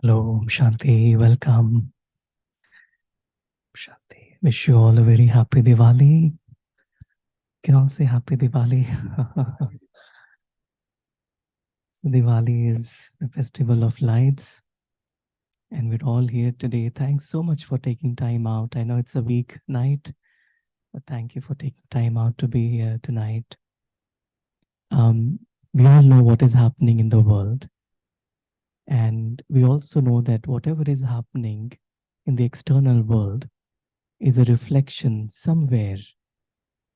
Hello, Shanti. Welcome. Shanti. Wish you all a very happy Diwali. Can all say happy Diwali? So Diwali is the festival of lights, and we're all here today. Thanks so much for taking time out. I know it's a week night, but thank you for taking time out to be here tonight. We all know what is happening in the world, and we also know that whatever is happening in the external world is a reflection somewhere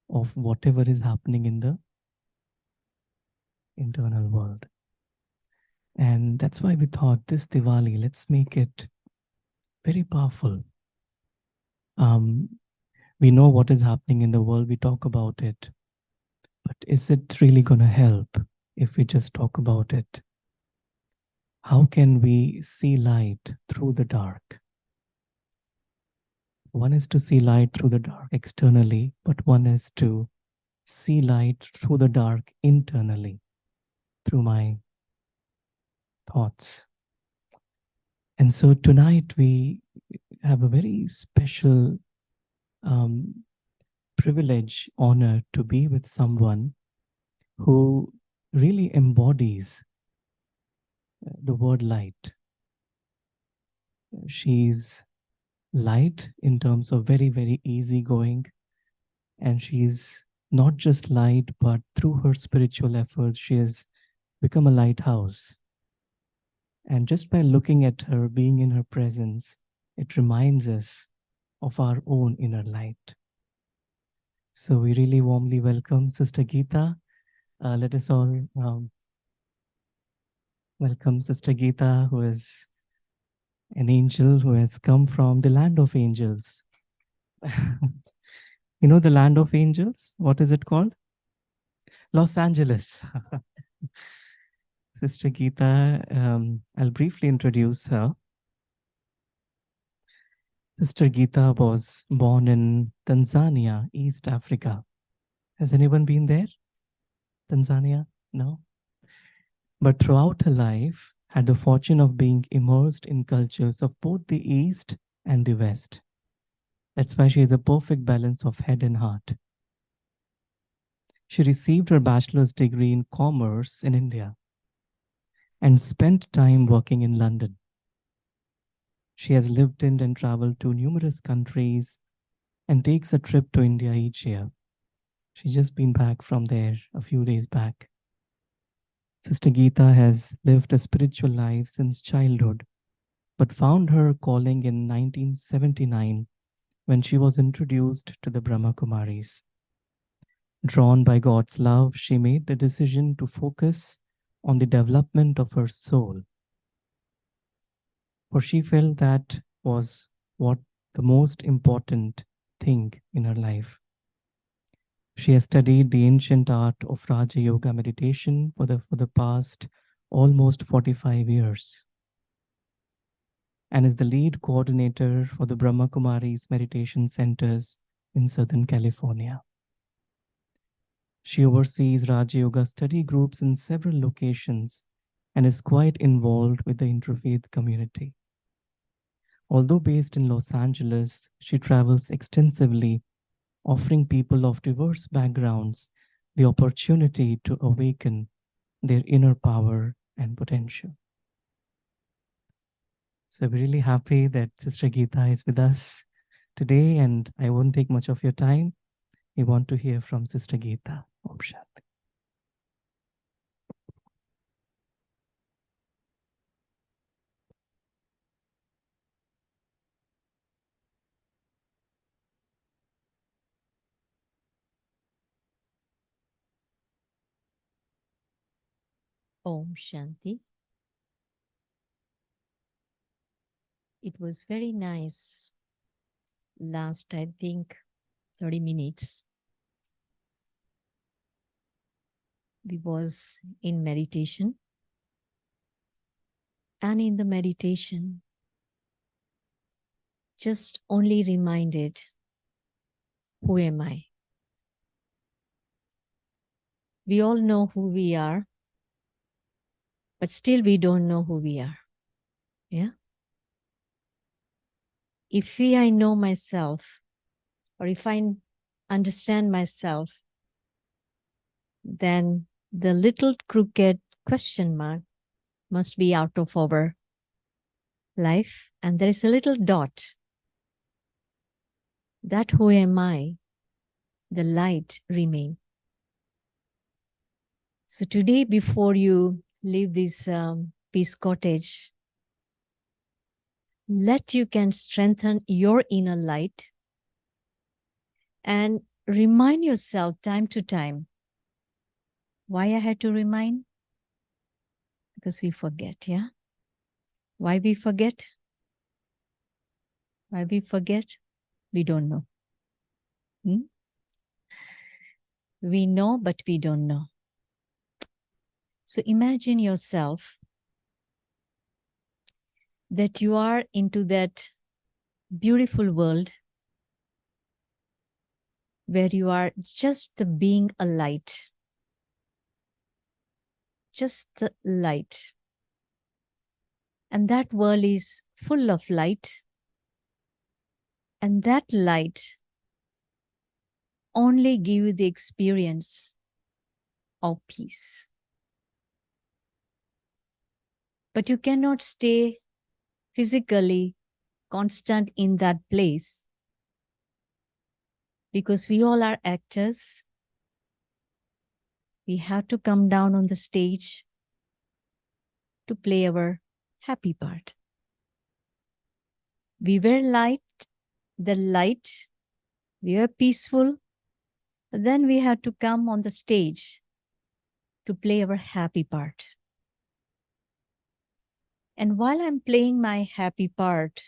of whatever is happening in the internal world. And that's why we thought this Diwali, let's make it very powerful. We know what is happening in the world, we talk about it, but is it really going to help if we just talk about it? How can we see light through the dark? One is to see light through the dark externally, but one is to see light through the dark internally, through my thoughts. And so tonight we have a very special privilege, honor to be with someone who really embodies the word light. She's light in terms of very, very easygoing, and she's not just light, but through her spiritual efforts, she has become a lighthouse. And just by looking at her, being in her presence, it reminds us of our own inner light. So we really warmly welcome Sister Gita. Let us all welcome Sister Gita, who is an angel who has come from the land of angels. You know the land of angels? What is it called? Los Angeles. Sister Gita, I'll briefly introduce her. Sister Gita was born in Tanzania, East Africa. Has anyone been there? Tanzania? No? But throughout her life, had the fortune of being immersed in cultures of both the East and the West. That's why she has a perfect balance of head and heart. She received her bachelor's degree in commerce in India and spent time working in London. She has lived in and traveled to numerous countries and takes a trip to India each year. She's just been back from there a few days back. Sister Gita has lived a spiritual life since childhood, but found her calling in 1979 when she was introduced to the Brahma Kumaris. Drawn by God's love, she made the decision to focus on the development of her soul. For she felt that was what the most important thing in her life. She has studied the ancient art of Raja Yoga meditation for the past almost 45 years and is the lead coordinator for the Brahma Kumaris meditation centers in Southern California. She oversees Raja Yoga study groups in several locations and is quite involved with the interfaith community. Although based in Los Angeles, she travels extensively, offering people of diverse backgrounds the opportunity to awaken their inner power and potential. So we're really happy that Sister Gita is with us today, and I won't take much of your time. We want to hear from Sister Gita. Om Shanti. Om Shanti. It was very nice. Last, I think, 30 minutes. We was in meditation. And in the meditation, just only reminded, who am I? We all know who we are, but still we don't know who we are. Yeah. If I know myself, or if I understand myself, then the little crooked question mark must be out of our life. And there is a little dot. That who am I? The light remain. So today, before you leave this peace cottage, let you can strengthen your inner light and remind yourself time to time. Why I had to remind? Because we forget, yeah? Why we forget? Why we forget? We don't know. We know, but we don't know. So imagine yourself that you are into that beautiful world where you are just being a light. Just the light. And that world is full of light. And that light only give you the experience of peace. But you cannot stay physically constant in that place because we all are actors. We have to come down on the stage to play our happy part. We were the light, we were peaceful, but then we had to come on the stage to play our happy part. And while I'm playing my happy part,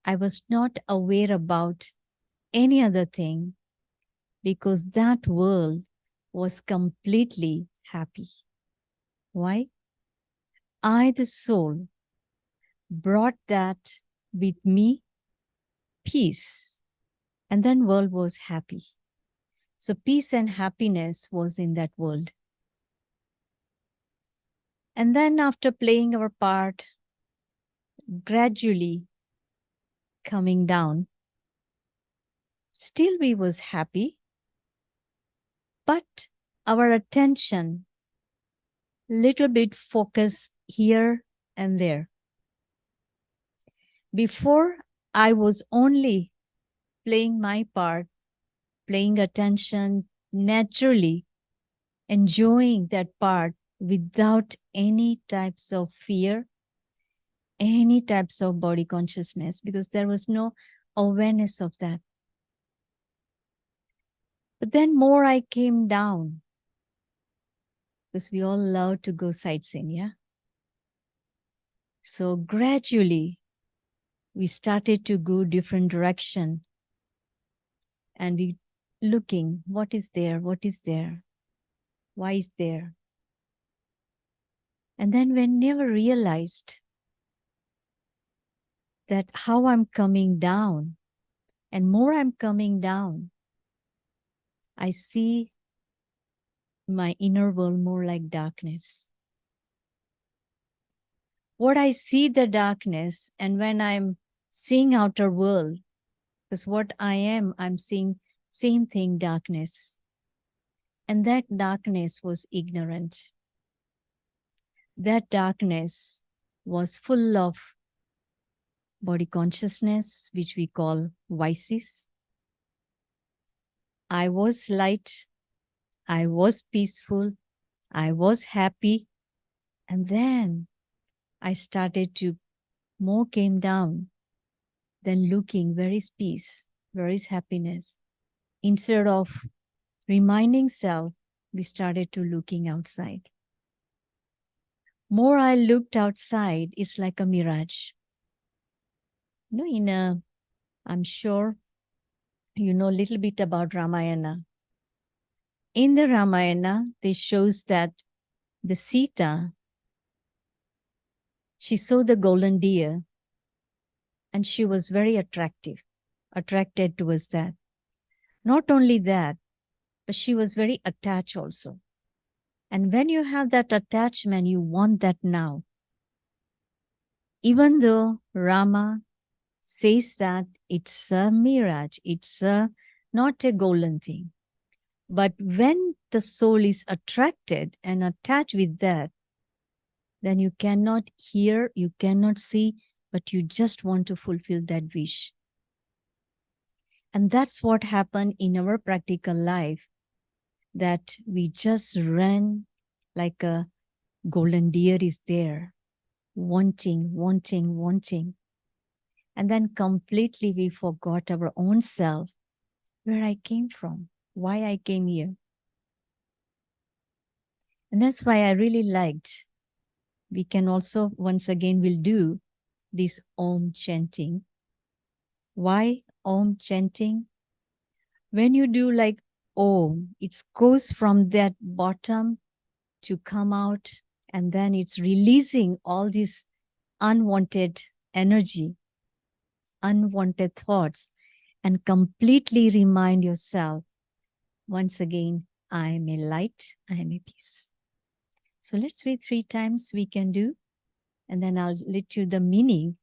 I was not aware about any other thing because that world was completely happy. Why? I, the soul, brought that with me, peace, and then world was happy. So peace and happiness was in that world. And then after playing our part, gradually coming down, still we was happy, but our attention little bit focus here and there. Before, I was only playing my part, paying attention naturally, enjoying that part without any types of fear, any types of body consciousness, because there was no awareness of that. But then more I came down, because we all love to go sightseeing, yeah? So gradually, we started to go different direction. And we looking, what is there? What is there? Why is there? And then we never realized that how I'm coming down, and more I'm coming down, I see my inner world more like darkness. What I see the darkness, and when I'm seeing outer world, because what I am, I'm seeing same thing, darkness. And that darkness was ignorant. That darkness was full of body consciousness, which we call vices. I was light, I was peaceful, I was happy. And then I started to more came down, then looking, where is peace? Where is happiness? Instead of reminding self, we started to looking outside. More I looked outside, it's like a mirage. You know, I'm sure you know a little bit about Ramayana. In the Ramayana, they shows that the Sita, she saw the golden deer and she was very attracted towards that. Not only that, but she was very attached also. And when you have that attachment, you want that now. Even though Rama says that it's a mirage, it's not a golden thing. But when the soul is attracted and attached with that, then you cannot hear, you cannot see, but you just want to fulfill that wish. And that's what happened in our practical life, that we just ran like a golden deer is there, wanting, wanting, wanting. And then completely we forgot our own self, where I came from, why I came here. And that's why I really liked. We can also, once again, we'll do this Om chanting. Why Om chanting? When you do like Om, it goes from that bottom to come out, and then it's releasing all this unwanted energy, unwanted thoughts, and completely remind yourself, once again, I am a light, I am a peace. So let's wait 3 times we can do, and then I'll let you the meaning,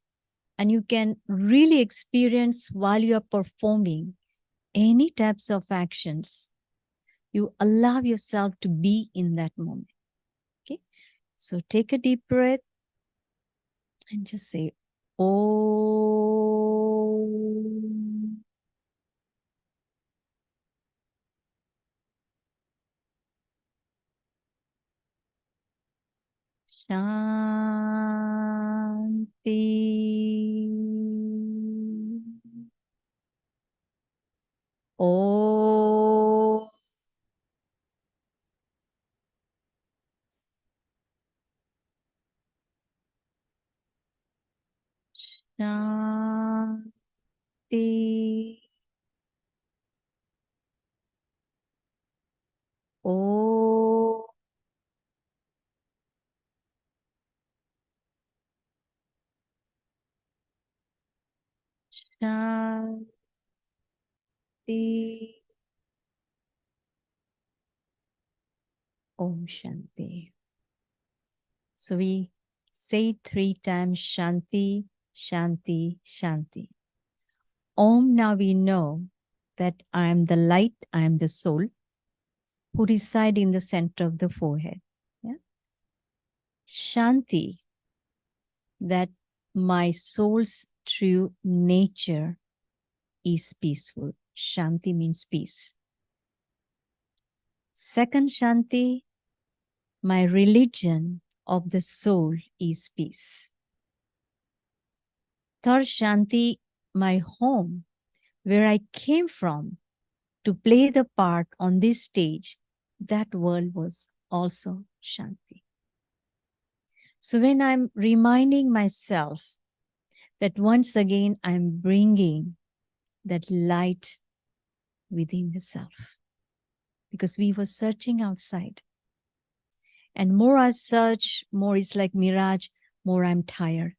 and you can really experience while you are performing any types of actions. You allow yourself to be in that moment. Okay, so take a deep breath and just say, Om. Shanti. Om. Shanti. Om. Shanti. Om Shanti. So we say 3 times Shanti, Shanti, Shanti. Om, now we know that I am the light, I am the soul who reside in the center of the forehead. Yeah? Shanti, that my soul's true nature is peaceful. Shanti means peace. Second Shanti, my religion of the soul is peace. Third Shanti, my home, where I came from to play the part on this stage, that world was also Shanti. So when I'm reminding myself that once again I'm bringing that light within the self, because we were searching outside. And more I search, more it's like mirage, more I'm tired.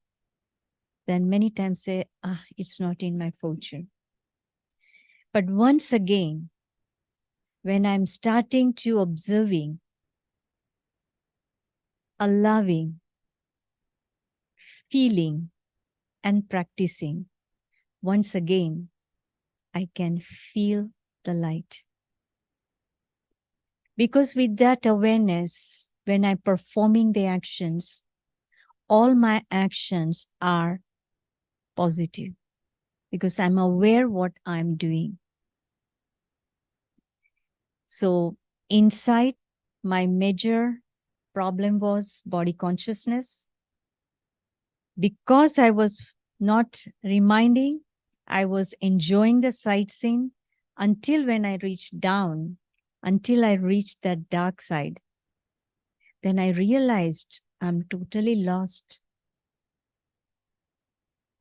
Then many times say, it's not in my fortune. But once again, when I'm starting to observing, allowing, feeling, and practicing, once again, I can feel the light. Because with that awareness, when I'm performing the actions, all my actions are positive because I'm aware what I'm doing. So inside, my major problem was body consciousness. Because I was not reminding, I was enjoying the sightseeing until when I reached down, until I reached that dark side. Then I realized I'm totally lost.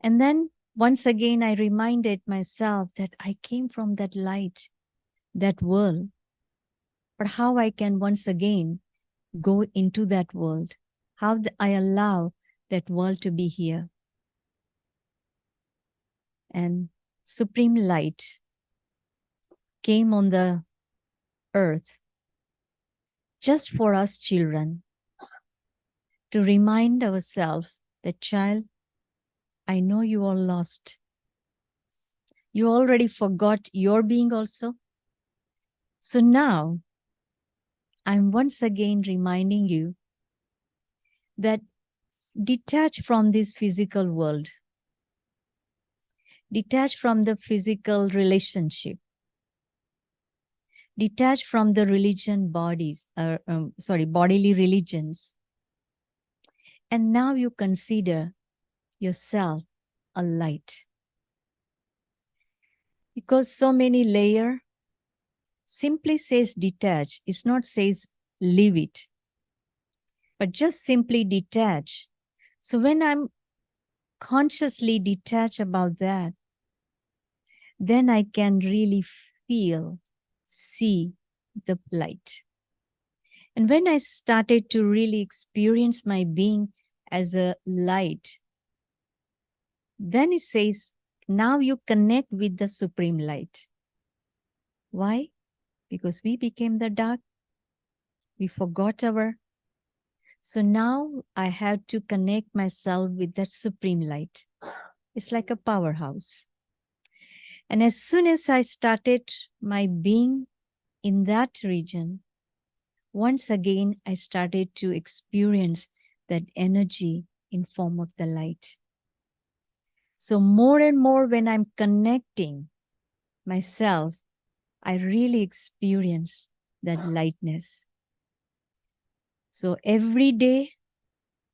And then once again, I reminded myself that I came from that light, that world. But how I can once again go into that world? How I allow that world to be here? And Supreme Light came on the earth just for us children to remind ourselves that, child, I know you all lost. You already forgot your being also. So now I'm once again reminding you that detach from this physical world, detach from the physical relationship, detach from the bodily religions. And now you consider yourself a light. Because so many layer simply says detach, it's not says leave it, but just simply detach. So when I'm consciously detached about that, then I can really feel, see the light. And when I started to really experience my being as a light, then it says, now you connect with the supreme light. Why? Because we became the dark. We forgot our. So now I have to connect myself with that supreme light. It's like a powerhouse. And as soon as I started my being in that region, once again, I started to experience that energy in form of the light. So more and more when I'm connecting myself, I really experience that lightness. So every day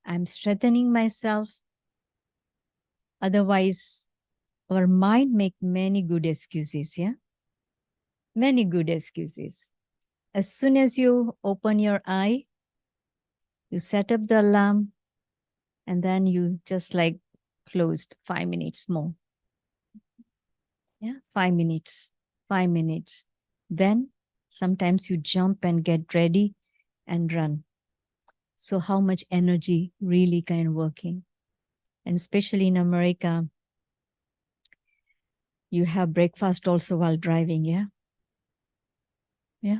I'm strengthening myself. Otherwise, our mind make many good excuses, yeah? Many good excuses. As soon as you open your eye, you set up the alarm, and then you just like closed 5 minutes more. Yeah, 5 minutes, 5 minutes. Then sometimes you jump and get ready and run. So how much energy really kind of working? And especially in America, you have breakfast also while driving, yeah? Yeah.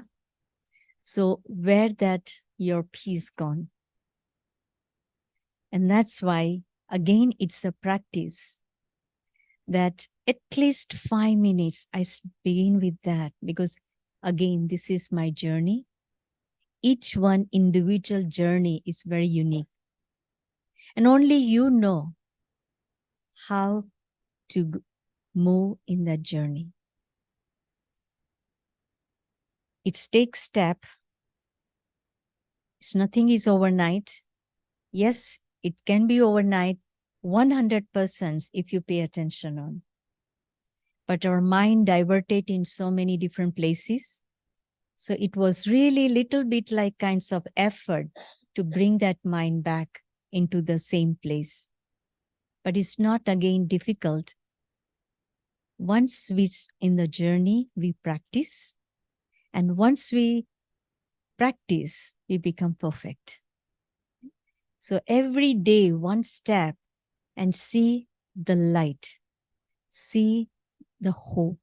So where that your peace gone? And that's why, again, it's a practice that at least 5 minutes I begin with that, because again, this is my journey. Each one individual journey is very unique. And only you know how to move in that journey. It takes step. It's nothing is overnight. Yes, it can be overnight 100% if you pay attention on. But our mind diverted in so many different places. So it was really little bit like kinds of effort to bring that mind back into the same place. But it's not again difficult. Once we in the journey, we practice. And once we practice, we become perfect. So every day, one step, and see the light, see the hope,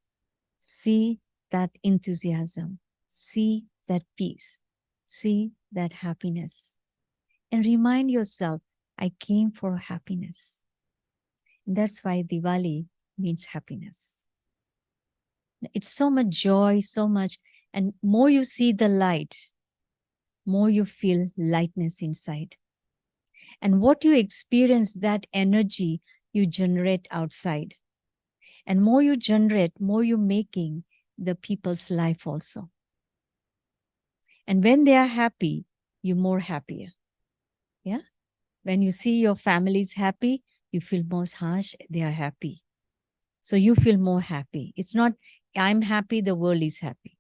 see that enthusiasm, see that peace, see that happiness. And remind yourself, I came for happiness. And that's why Diwali means happiness. It's so much joy, so much. And more you see the light, more you feel lightness inside. And what you experience, that energy you generate outside. And more you generate, more you're making the people's life also. And when they are happy, you're more happier. Yeah. When you see your families happy, you feel more harsh, they are happy. So you feel more happy. It's not, I'm happy, the world is happy.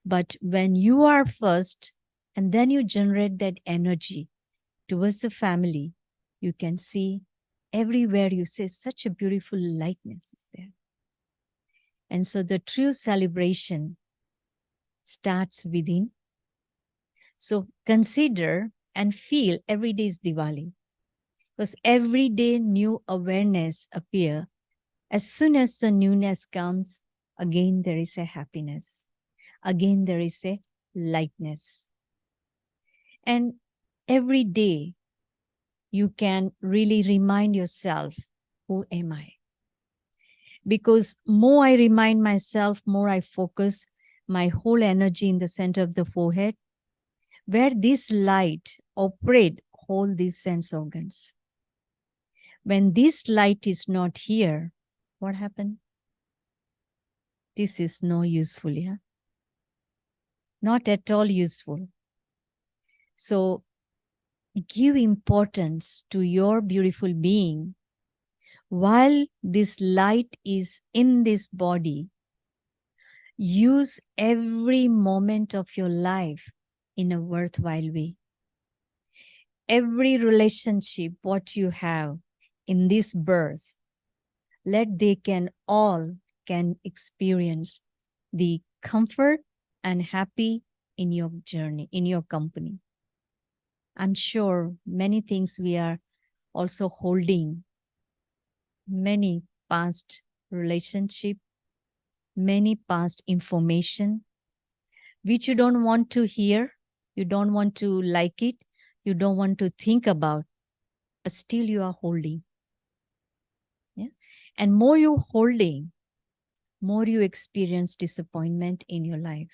But when you are first, and then you generate that energy towards the family, you can see everywhere you say such a beautiful lightness is there. And so the true celebration starts within. So consider and feel every day is Diwali. Because every day new awareness appear. As soon as the newness comes, again there is a happiness. Again there is a lightness. And every day you can really remind yourself Who am I? Because more I remind myself, more I focus my whole energy in the center of the forehead, where this light operate all these sense organs. When this light is not here, what happened? This is no useful, yeah? Not at all useful. So give importance to your beautiful being while this light is in this body. Use every moment of your life in a worthwhile way. Every relationship, what you have in this birth, let they can all can experience the comfort and happy in your journey, in your company. I'm sure many things we are also holding, many past relationship, many past information, which you don't want to hear, you don't want to like it, you don't want to think about, but still you are holding. Yeah? And more you holding, more you experience disappointment in your life.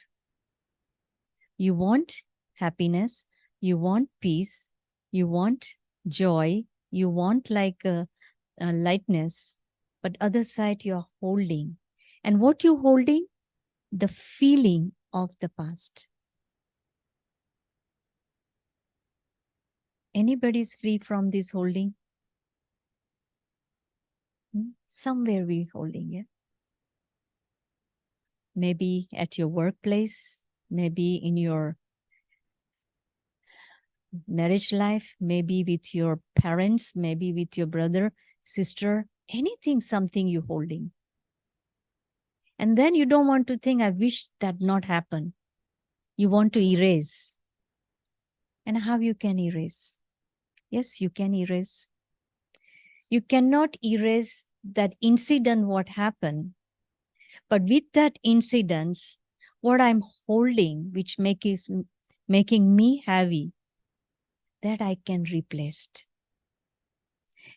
You want happiness, you want peace, you want joy, you want like a lightness, but other side you are holding. And what you holding? The feeling of the past. Anybody is free from this holding? Somewhere we holding it. Maybe at your workplace, maybe in your marriage life, maybe with your parents, maybe with your brother, sister, anything, something you holding. And then you don't want to think, I wish that not happen. You want to erase. And how you can erase? Yes, you can erase. You cannot erase that incident, what happened. But with that incident, what I'm holding, which making me heavy, that I can replace.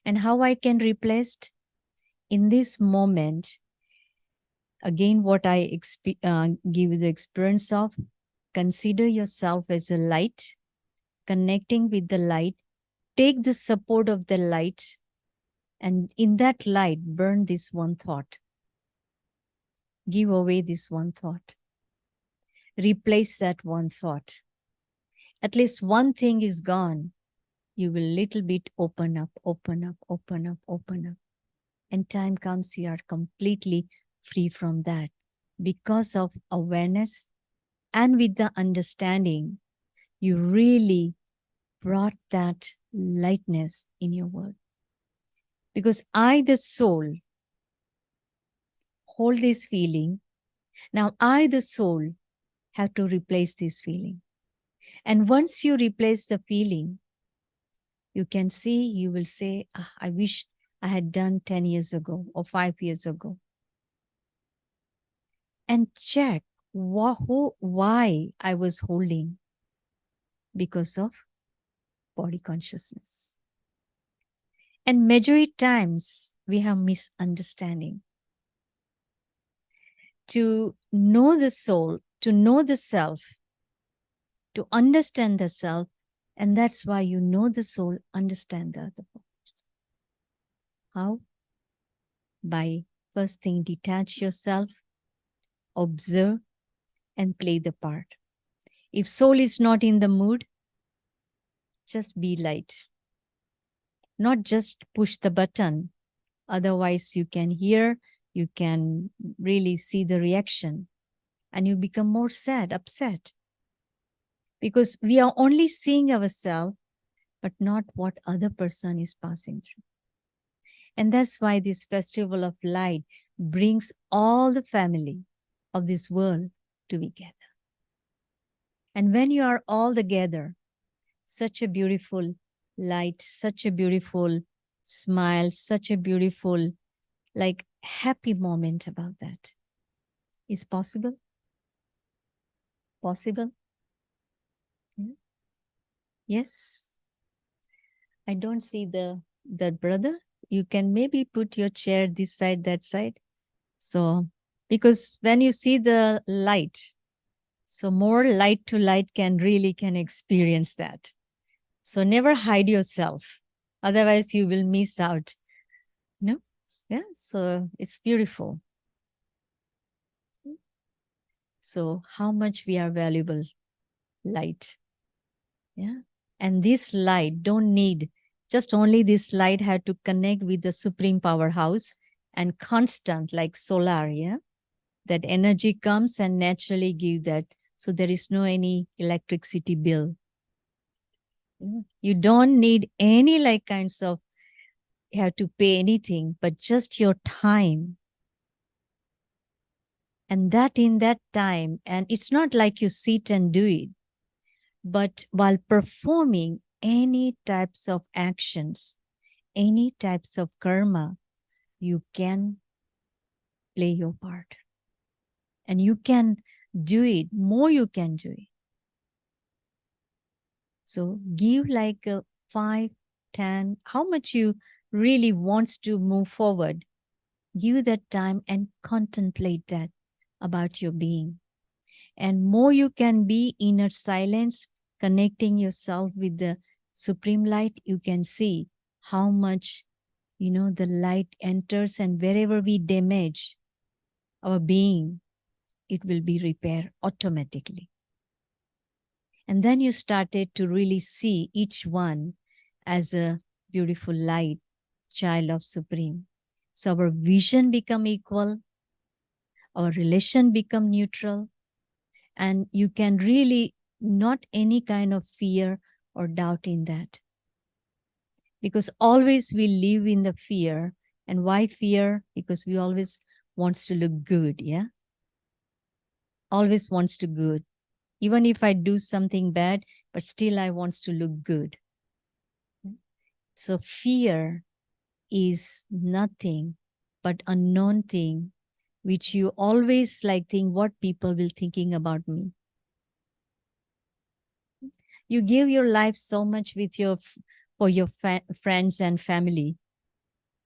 And how I can replace? In this moment, again, what I give you the experience of, consider yourself as a light, connecting with the light, take the support of the light, and in that light, burn this one thought. Give away this one thought. Replace that one thought. At least one thing is gone. You will little bit open up, open up, open up, open up. And time comes, you are completely free from that because of awareness and with the understanding, you really brought that lightness in your world. Because I, the soul, hold this feeling. Now I, the soul, have to replace this feeling. And once you replace the feeling, you can see, you will say, I wish I had done 10 years ago or 5 years ago. And check why I was holding, because of body consciousness. And majority times we have misunderstanding. To know the soul, to know the self, to understand the self, and that's why you know the soul, understand the other person. How? By first thing, detach yourself, observe, and play the part. If soul is not in the mood, just be light. Not just push the button. Otherwise, you can hear, you can really see the reaction, and you become more sad, upset. Because we are only seeing ourselves, but not what other person is passing through. And that's why this festival of light brings all the family of this world together. And when you are all together, such a beautiful light, such a beautiful smile, such a beautiful, like, happy moment about that. Is possible? Possible? Yes. I don't see the brother. You can maybe put your chair this side, that side. So, because when you see the light, so more light to light can experience that. So never hide yourself. Otherwise you will miss out. No? Yeah. So it's beautiful. So how much we are valuable, light. Yeah. And this light don't need, just only this light had to connect with the supreme powerhouse and constant like solar. Yeah. That energy comes and naturally give that. So there is no any electricity bill. You don't need any like kinds of, you have to pay anything, but just your time. And that in that time, and it's not like you sit and do it, but while performing any types of actions, any types of karma, you can play your part. And you can do it, more you can do it. So give like a 5, 10, how much you really wants to move forward. Give that time and contemplate that about your being. And more you can be inner silence, connecting yourself with the supreme light, you can see how much, the light enters, and wherever we damage our being, it will be repaired automatically. And then you started to really see each one as a beautiful light, child of Supreme. So our vision become equal, our relation become neutral, and you can really not any kind of fear or doubt in that. Because always we live in the fear. And why fear? Because we always wants to look good, yeah? Always wants to good. Even if I do something bad, but still I wants to look good. So fear is nothing but unknown thing, which you always like think what people will thinking about me. You give your life so much with for your friends and family.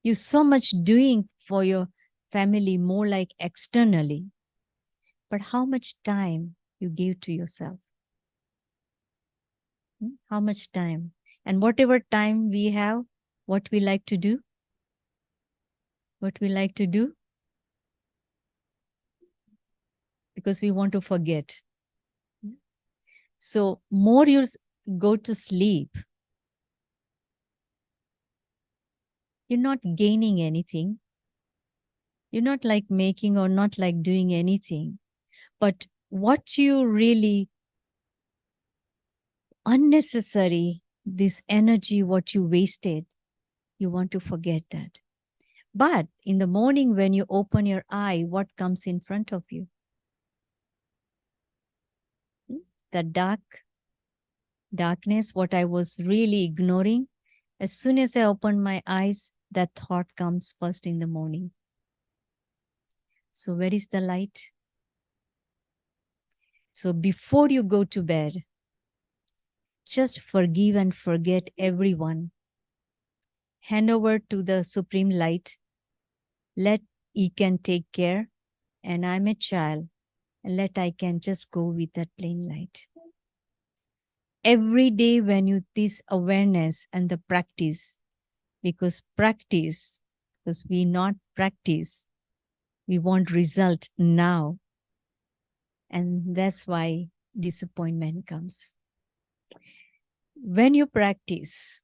You so much doing for your family, more like externally. But how much time you give to yourself? How much time? And whatever time we have, what we like to do? What we like to do? Because we want to forget. So more you go to sleep, you're not gaining anything. You're not like making or not like doing anything. But what you really unnecessary, this energy, what you wasted, you want to forget that. But in the morning when you open your eye, what comes in front of you? The darkness, what I was really ignoring. As soon as I open my eyes, that thought comes first in the morning. So where is the light? So before you go to bed, just forgive and forget everyone. Hand over to the Supreme Light. Let He can take care. And I'm a child. And let I can just go with that plain light. Every day when you this awareness and the practice, because we not practice, we want result now. And that's why disappointment comes. When you practice,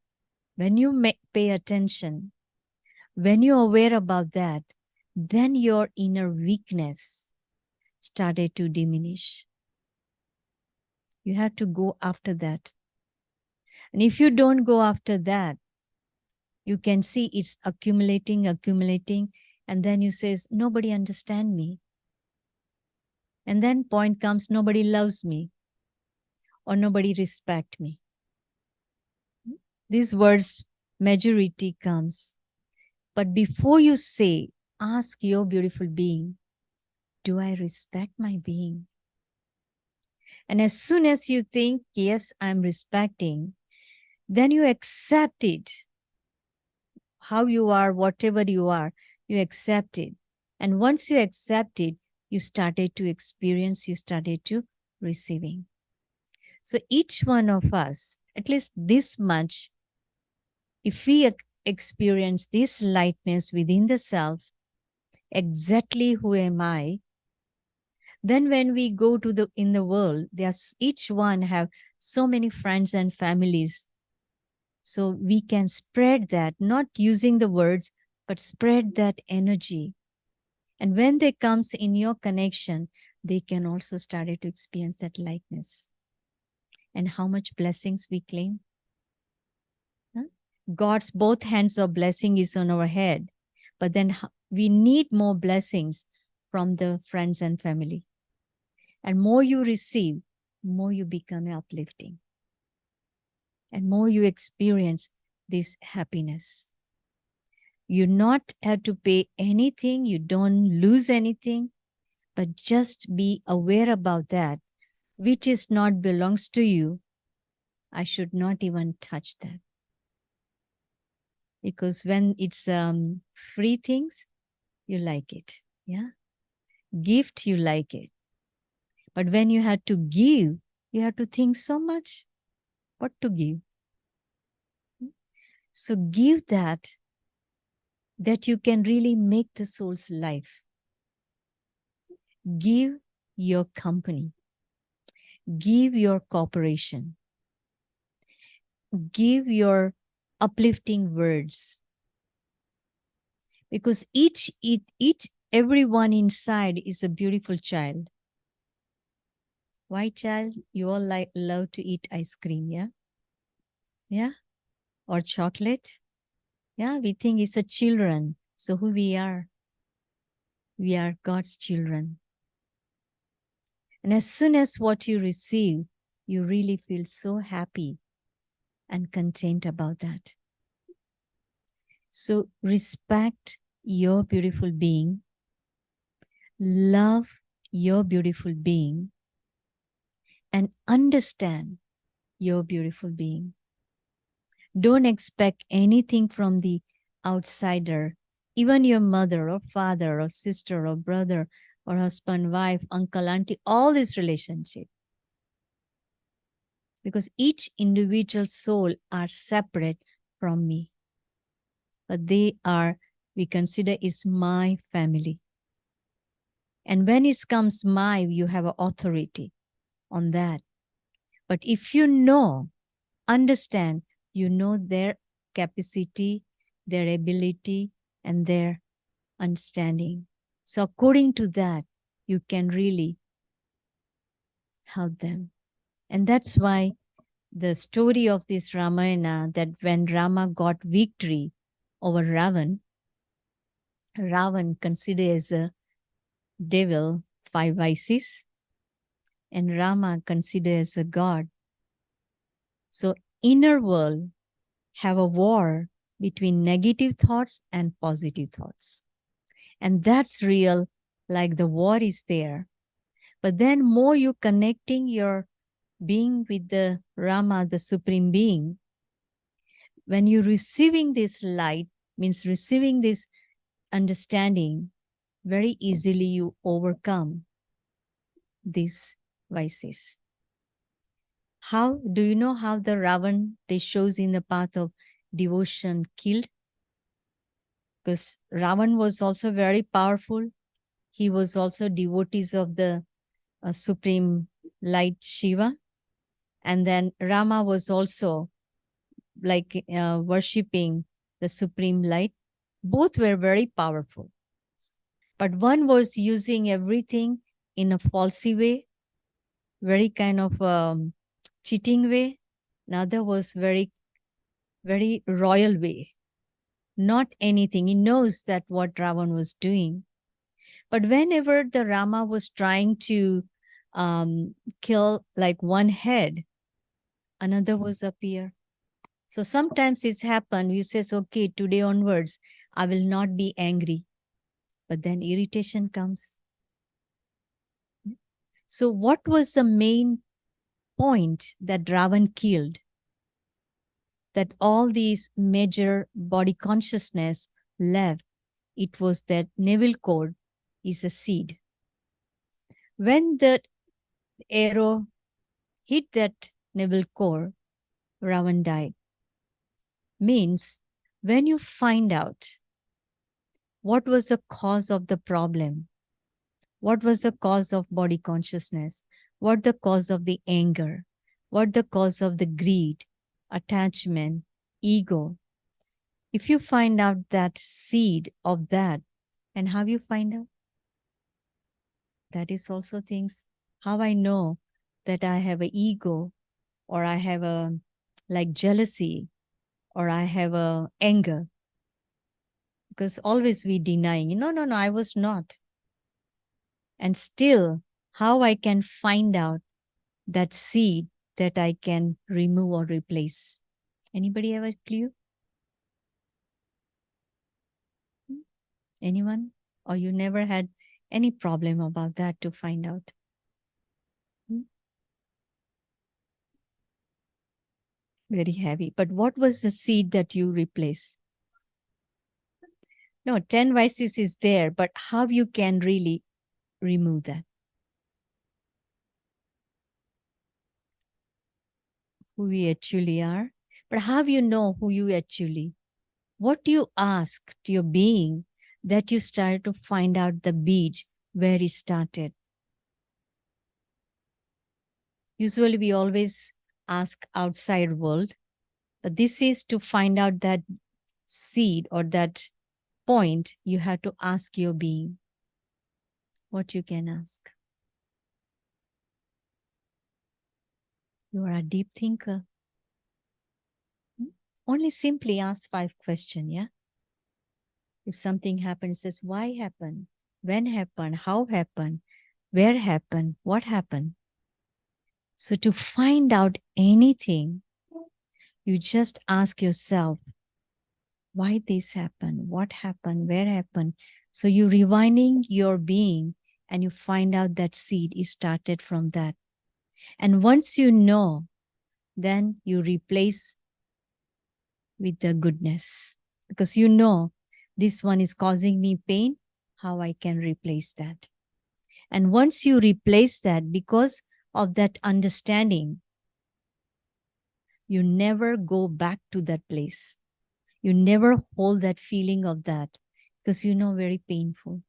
when you pay attention, when you're aware about that, then your inner weakness started to diminish. You have to go after that. And if you don't go after that, you can see it's accumulating, and then you says, nobody understand me. And then point comes, nobody loves me or nobody respect me. These words, majority comes. But before you say, ask your beautiful being, do I respect my being? And as soon as you think, yes, I'm respecting, then you accept it. how you are, whatever you are, you accept it. And once you accept it, you started to experience, you started to receiving. So each one of us, at least this much, if we experience this lightness within the self, exactly who am I, then when we go to the in the world, there's each one have so many friends and families. So we can spread that, not using the words, but spread that energy. And when they comes in your connection, they can also start to experience that lightness. And how much blessings we claim. Huh? God's both hands of blessing is on our head. But then we need more blessings from the friends and family. And more you receive, more you become uplifting. And more you experience this happiness. You not have to pay anything, you don't lose anything, but just be aware about that, which is not belongs to you. I should not even touch that. Because when it's free things, you like it. Yeah. Gift, you like it. But when you have to give, you have to think so much what to give. So give that you can really make the soul's life. Give your company. Give your cooperation. Give your uplifting words. Because everyone inside is a beautiful child. Why child? You all love to eat ice cream, yeah? Yeah? Or chocolate? Yeah, we think it's a children. So who we are? We are God's children. And as soon as what you receive, you really feel so happy and content about that. So respect your beautiful being. Love your beautiful being. And understand your beautiful being. Don't expect anything from the outsider, even your mother or father or sister or brother or husband, wife, uncle, auntie, all this relationship. Because each individual soul are separate from me. But they are, we consider is my family. And when it comes my, you have an authority on that. But if you know, understand, you know their capacity, their ability, and their understanding. So according to that, you can really help them. And that's why the story of this Ramayana, that when Rama got victory over Ravan, Ravan considered as a devil, 5 vices, and Rama considered as a god. So inner world have a war between negative thoughts and positive thoughts. And that's real, like the war is there. But then more you connecting your being with the Rama, the Supreme Being, when you're receiving this light, means receiving this understanding, very easily you overcome these vices. How do you know how the Ravan they shows in the path of devotion killed? Because Ravan was also very powerful. He was also devotees of the Supreme Light Shiva. And then Rama was also like worshipping the Supreme Light. Both were very powerful. But one was using everything in a falsy way, very kind of cheating way. Another was very, very royal way. Not anything. He knows that what Ravan was doing. But whenever the Rama was trying to kill like one head, another was appear. So sometimes it's happened, you says, okay, today onwards, I will not be angry. But then irritation comes. So what was the main point that Ravan killed? that all these major body consciousness left, it was that navel cord is a seed. When the arrow hit that navel cord, Ravan died. Means when you find out what was the cause of the problem, what was the cause of body consciousness, what the cause of the anger, what the cause of the greed, attachment, ego. If you find out that seed of that, and how you find out? That is also things, how I know that I have an ego, or I have a like jealousy, or I have a anger. Because always we denying, no, I was not. And still, how I can find out that seed that I can remove or replace? Anybody have a clue? Anyone? Or you never had any problem about that to find out? Very heavy. But what was the seed that you replace? No, 10 vices is there, but how you can really remove that? Who we actually are. But how you know who you actually? What do you ask to your being that you started to find out the beach where it started? Usually we always ask outside world, but this is to find out that seed or that point. You have to ask your being what you can ask. You are a deep thinker. Only simply ask 5 questions, yeah? If something happens, says why happened, when happened, how happened, where happened, what happened. So to find out anything, you just ask yourself, why this happened, what happened, where happened. So you rewinding your being and you find out that seed is started from that. And once you know, then you replace with the goodness, because you know this one is causing me pain, how I can replace that. And once you replace that, because of that understanding, you never go back to that place. You never hold that feeling of that, because you know very painful.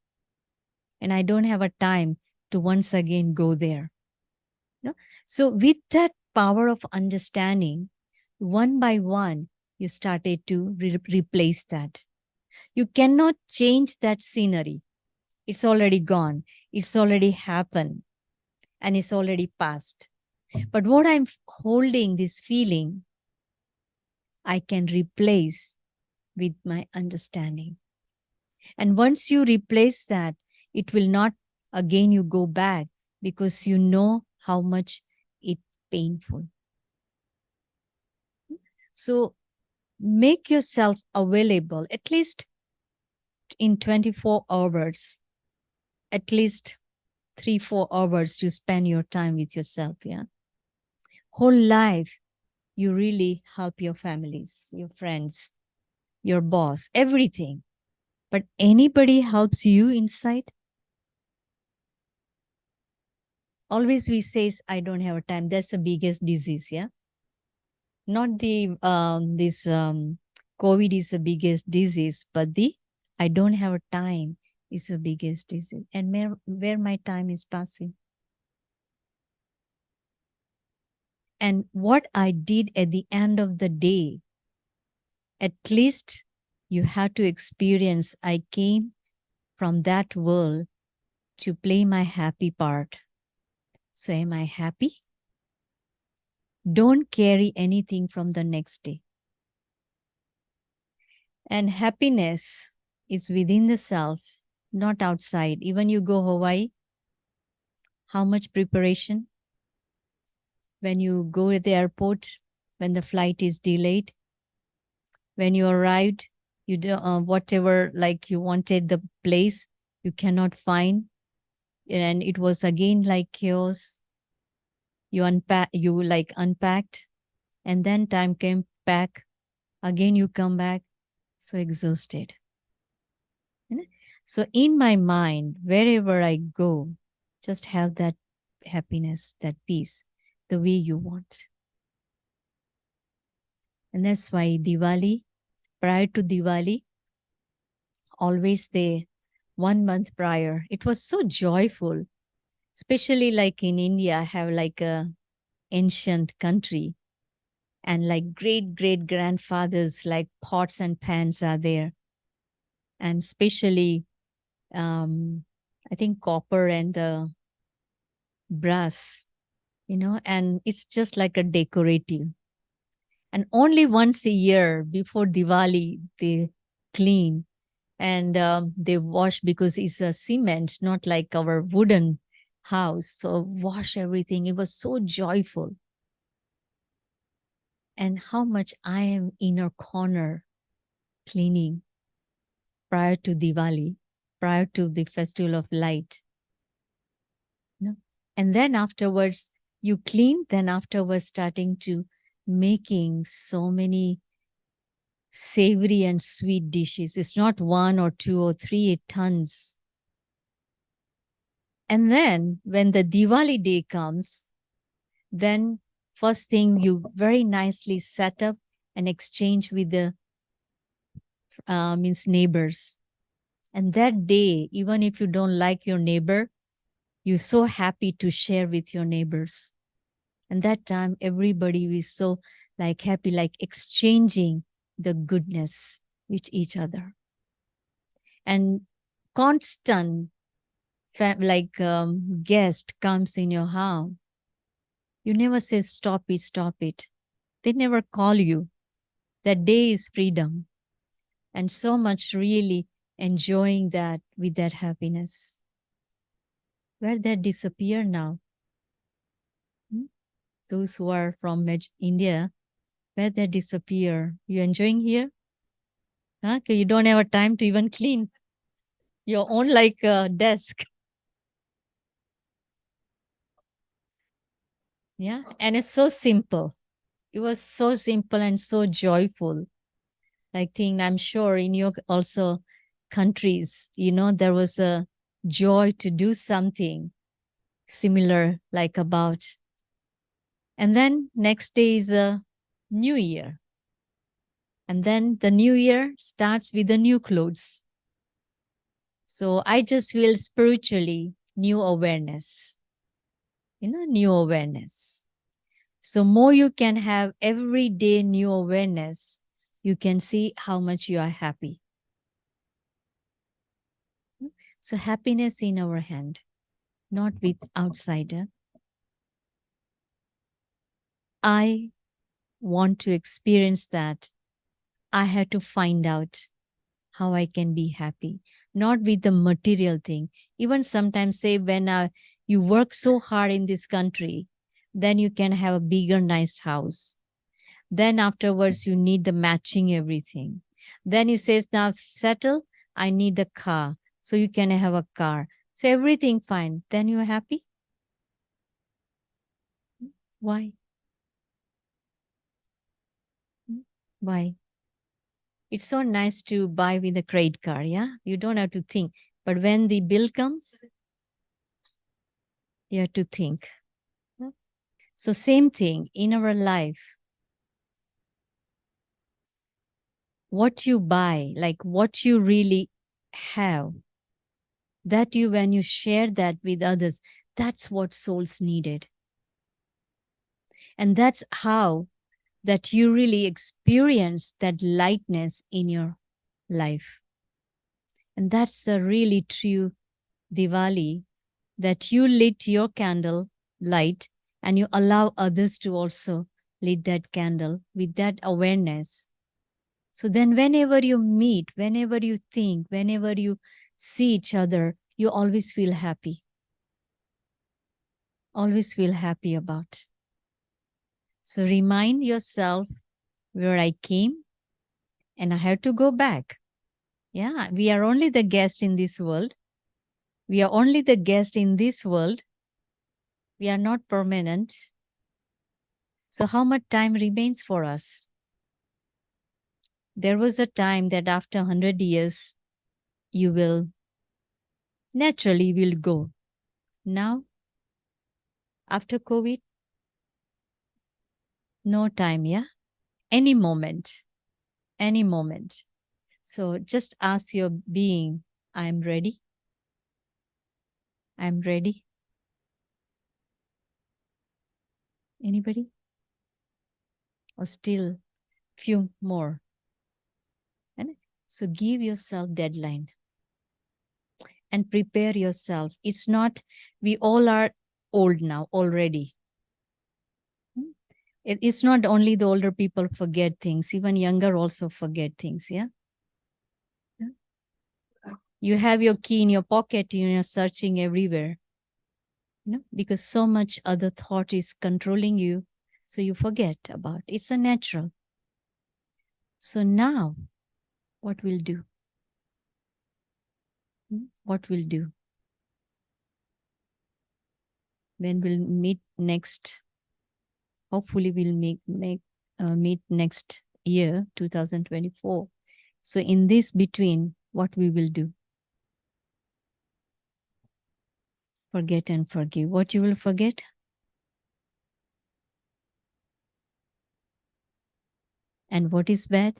And I don't have a time to once again go there. No? So with that power of understanding, one by one, you started to replace that. You cannot change that scenery. It's already gone. It's already happened. And it's already past. But what I'm holding, this feeling, I can replace with my understanding. And once you replace that, it will not again you go back, because you know how much it's painful. So make yourself available at least in 24 hours, at least 3-4 hours you spend your time with yourself. Yeah. Whole life, you really help your families, your friends, your boss, everything. But anybody helps you inside? Always we says, I don't have a time. That's the biggest disease. Yeah. Not the, this COVID is the biggest disease, but the, I don't have a time is the biggest disease. And where my time is passing. And what I did at the end of the day, at least you have to experience, I came from that world to play my happy part. So am I happy? Don't carry anything from the next day. And happiness is within the self, not outside. Even you go Hawaii, how much preparation? When you go to the airport, when the flight is delayed, when you arrived, you do whatever, like you wanted the place, you cannot find. And it was again like chaos. You like unpacked, and then time came back. Again, you come back so exhausted. So in my mind, wherever I go, just have that happiness, that peace, the way you want. And that's why Diwali, prior to Diwali, always the 1 month prior, it was so joyful. Especially like in India, I have like a ancient country, and like great great grandfathers, like pots and pans are there, and especially um, I think copper and the brass, and it's just like a decorative. And only once a year before Diwali, they clean and they wash, because it's a cement, not like our wooden house. So wash everything. It was so joyful. And how much I am in a corner cleaning prior to Diwali, prior to the festival of light. And then afterwards, you clean, then afterwards starting to making so many savory and sweet dishes. It's not one or two or three, tons. And then when the Diwali day comes, then first thing you very nicely set up and exchange with the means neighbors. And that day, even if you don't like your neighbor, you're so happy to share with your neighbors. And that time, everybody is so like happy, like exchanging the goodness with each other. And constant guest comes in your house, you never say stop it, stop it. They never call you. That day is freedom, and so much really enjoying that with that happiness. Where that disappear now? Hmm? Those who are from India, where they disappear? You enjoying here? Huh? 'Cause you don't have a time to even clean your own like desk. Yeah, and it's so simple. It was so simple and so joyful. I think I'm sure in your also countries, there was a joy to do something similar like about. And then next day is a new year. And then the new year starts with the new clothes. So I just feel spiritually new awareness, new awareness. So more you can have every day new awareness, you can see how much you are happy. So happiness in our hand, not with outsider. I want to experience that. I had to find out how I can be happy, not with the material thing. Even sometimes say when you work so hard in this country, then you can have a bigger, nice house. Then afterwards, you need the matching everything. Then you says, now settle, I need a car. So you can have a car. So everything fine. Then you're happy? Why? Why? It's so nice to buy with a credit card, yeah? You don't have to think. But when the bill comes, you have to think. So same thing in our life. What you buy, like what you really have, that you, when you share that with others, that's what souls needed. And that's how that you really experience that lightness in your life. And that's a really true Diwali, that you lit your candle light and you allow others to also lit that candle with that awareness. So then whenever you meet, whenever you think, whenever you see each other, you always feel happy. Always feel happy about. So remind yourself where I came and I have to go back. Yeah, we are only the guest in this world. We are only the guest in this world. We are not permanent. So how much time remains for us? There was a time that after 100 years, you will naturally will go. Now, after COVID, no time, yeah? Any moment, any moment. So just ask your being, I'm ready. I'm ready. Anybody? Or still few more? And so give yourself deadline and prepare yourself. It's not, we all are old now already. It's not only the older people forget things, even younger also forget things, yeah? You have your key in your pocket, you're searching everywhere. Because so much other thought is controlling you, so you forget about it. It's a natural. So now, what we'll do? What we'll do? When we'll meet next, hopefully we'll meet next year, 2024. So in this between, what we will do? Forget and forgive. What you will forget? And what is bad?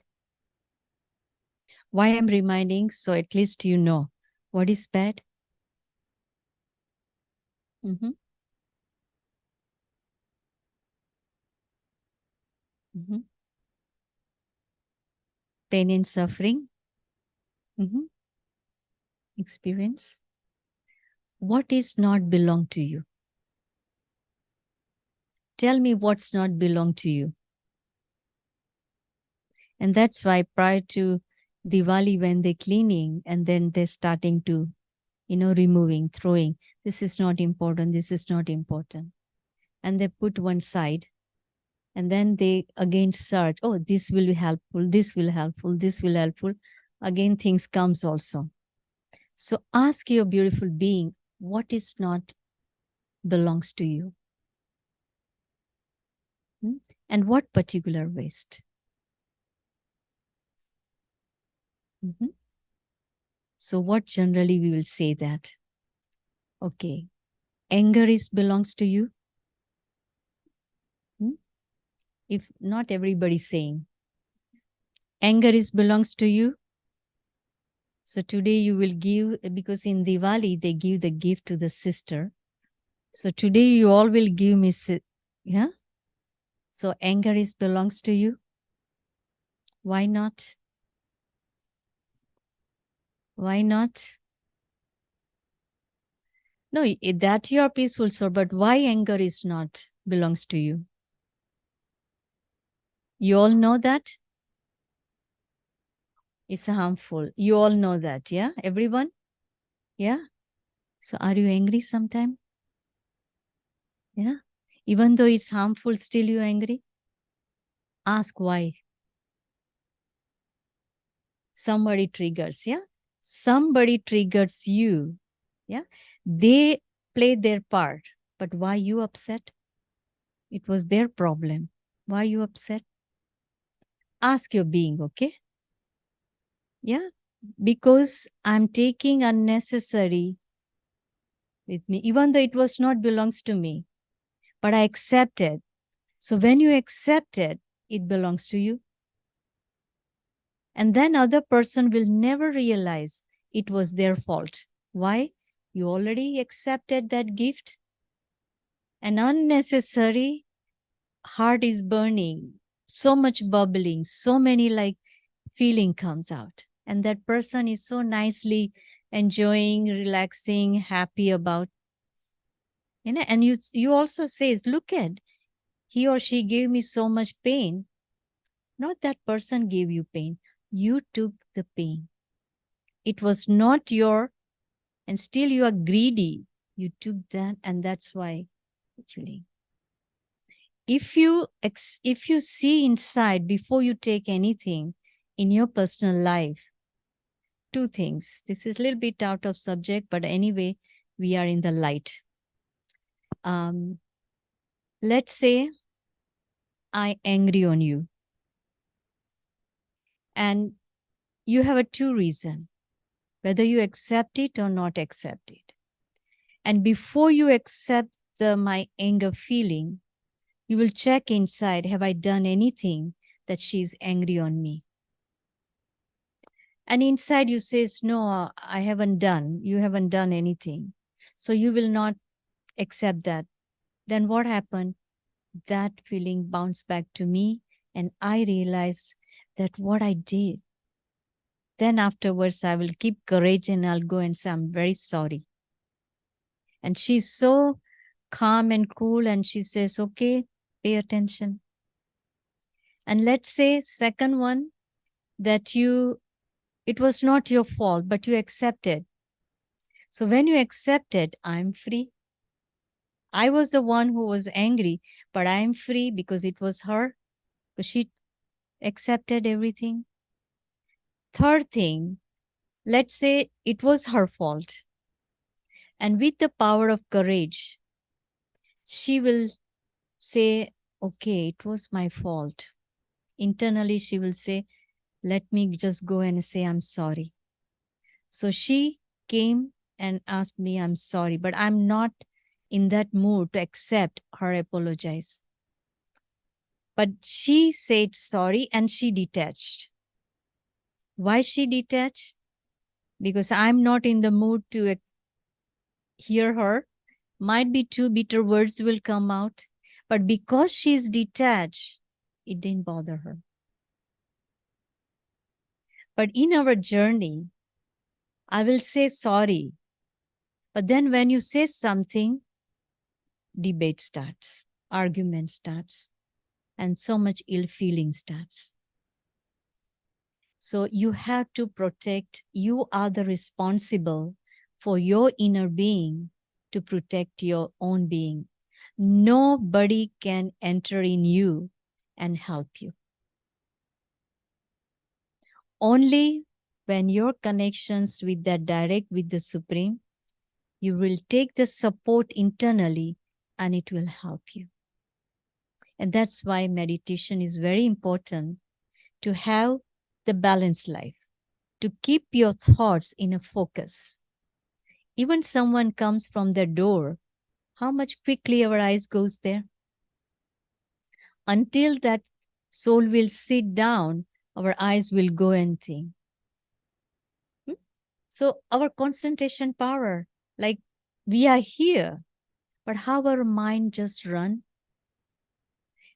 Why I'm reminding, so at least you know what is bad. Mm-hmm. Mm-hmm. Pain and suffering. Mm-hmm. Experience. What is not belong to you? Tell me what's not belong to you. And that's why prior to Diwali, when they're cleaning and then they're starting to, removing, throwing, this is not important, this is not important. And they put one side and then they again search, oh, this will be helpful, this will helpful, this will helpful. Again, things comes also. So ask your beautiful being, what is not belongs to you? And what particular waste? So what generally we will say that, okay, anger is belongs to you. If not everybody saying, anger is belongs to you. So today you will give, because in Diwali they give the gift to the sister. So today you all will give me, yeah? So anger is belongs to you. Why not? Why not? No, that you are peaceful, sir, but why anger is not belongs to you? You all know that? It's harmful. You all know that, yeah? Everyone? Yeah? So are you angry sometime? Yeah? Even though it's harmful, still you're angry? Ask why. Somebody triggers, yeah? Somebody triggers you, yeah? They played their part, but why you upset? It was their problem. Why you upset? Ask your being, okay? Yeah? Because I'm taking unnecessary with me, even though it was not belongs to me, but I accept it. So when you accept it, it belongs to you. And then other person will never realize it was their fault. Why? You already accepted that gift. And unnecessary heart is burning, so much bubbling, so many like feeling comes out. And that person is so nicely enjoying, relaxing, happy about. And you also says, look at, he or she gave me so much pain. Not that person gave you pain. You took the pain. It was not your, and still you are greedy. You took that, and that's why actually. If you see inside before you take anything in your personal life, two things. This is a little bit out of subject, but anyway, we are in the light. Let's say I angry on you. And you have a two reason, whether you accept it or not accept it. And before you accept my anger feeling, you will check inside, have I done anything that she's angry on me? And inside you says, no, I haven't done. You haven't done anything. So you will not accept that. Then what happened? That feeling bounced back to me, and I realized that what I did. Then afterwards, I will keep courage and I'll go and say, I'm very sorry. And she's so calm and cool, and she says, okay, pay attention. And let's say, second one, that it was not your fault, but you accepted. So when you accepted, I'm free. I was the one who was angry, but I'm free because it was her. Because she accepted everything. Third thing, let's say it was her fault. And with the power of courage, she will say, okay, it was my fault. Internally, she will say, let me just go and say, I'm sorry. So she came and asked me, I'm sorry, but I'm not in that mood to accept her apologize. But she said sorry and she detached. Why she detached? Because I'm not in the mood to hear her. Might be two bitter words will come out, but because she's detached, it didn't bother her. But in our journey, I will say sorry. But then when you say something, debate starts, argument starts, and so much ill feeling starts. So you have to protect, you are the responsible for your inner being to protect your own being. Nobody can enter in you and help you. Only when your connections with that direct with the Supreme, you will take the support internally and it will help you. And that's why meditation is very important, to have the balanced life, to keep your thoughts in a focus. Even someone comes from the door, how much quickly our eyes goes there? Until that soul will sit down, our eyes will go and think. So our concentration power, like we are here, but how our mind just run?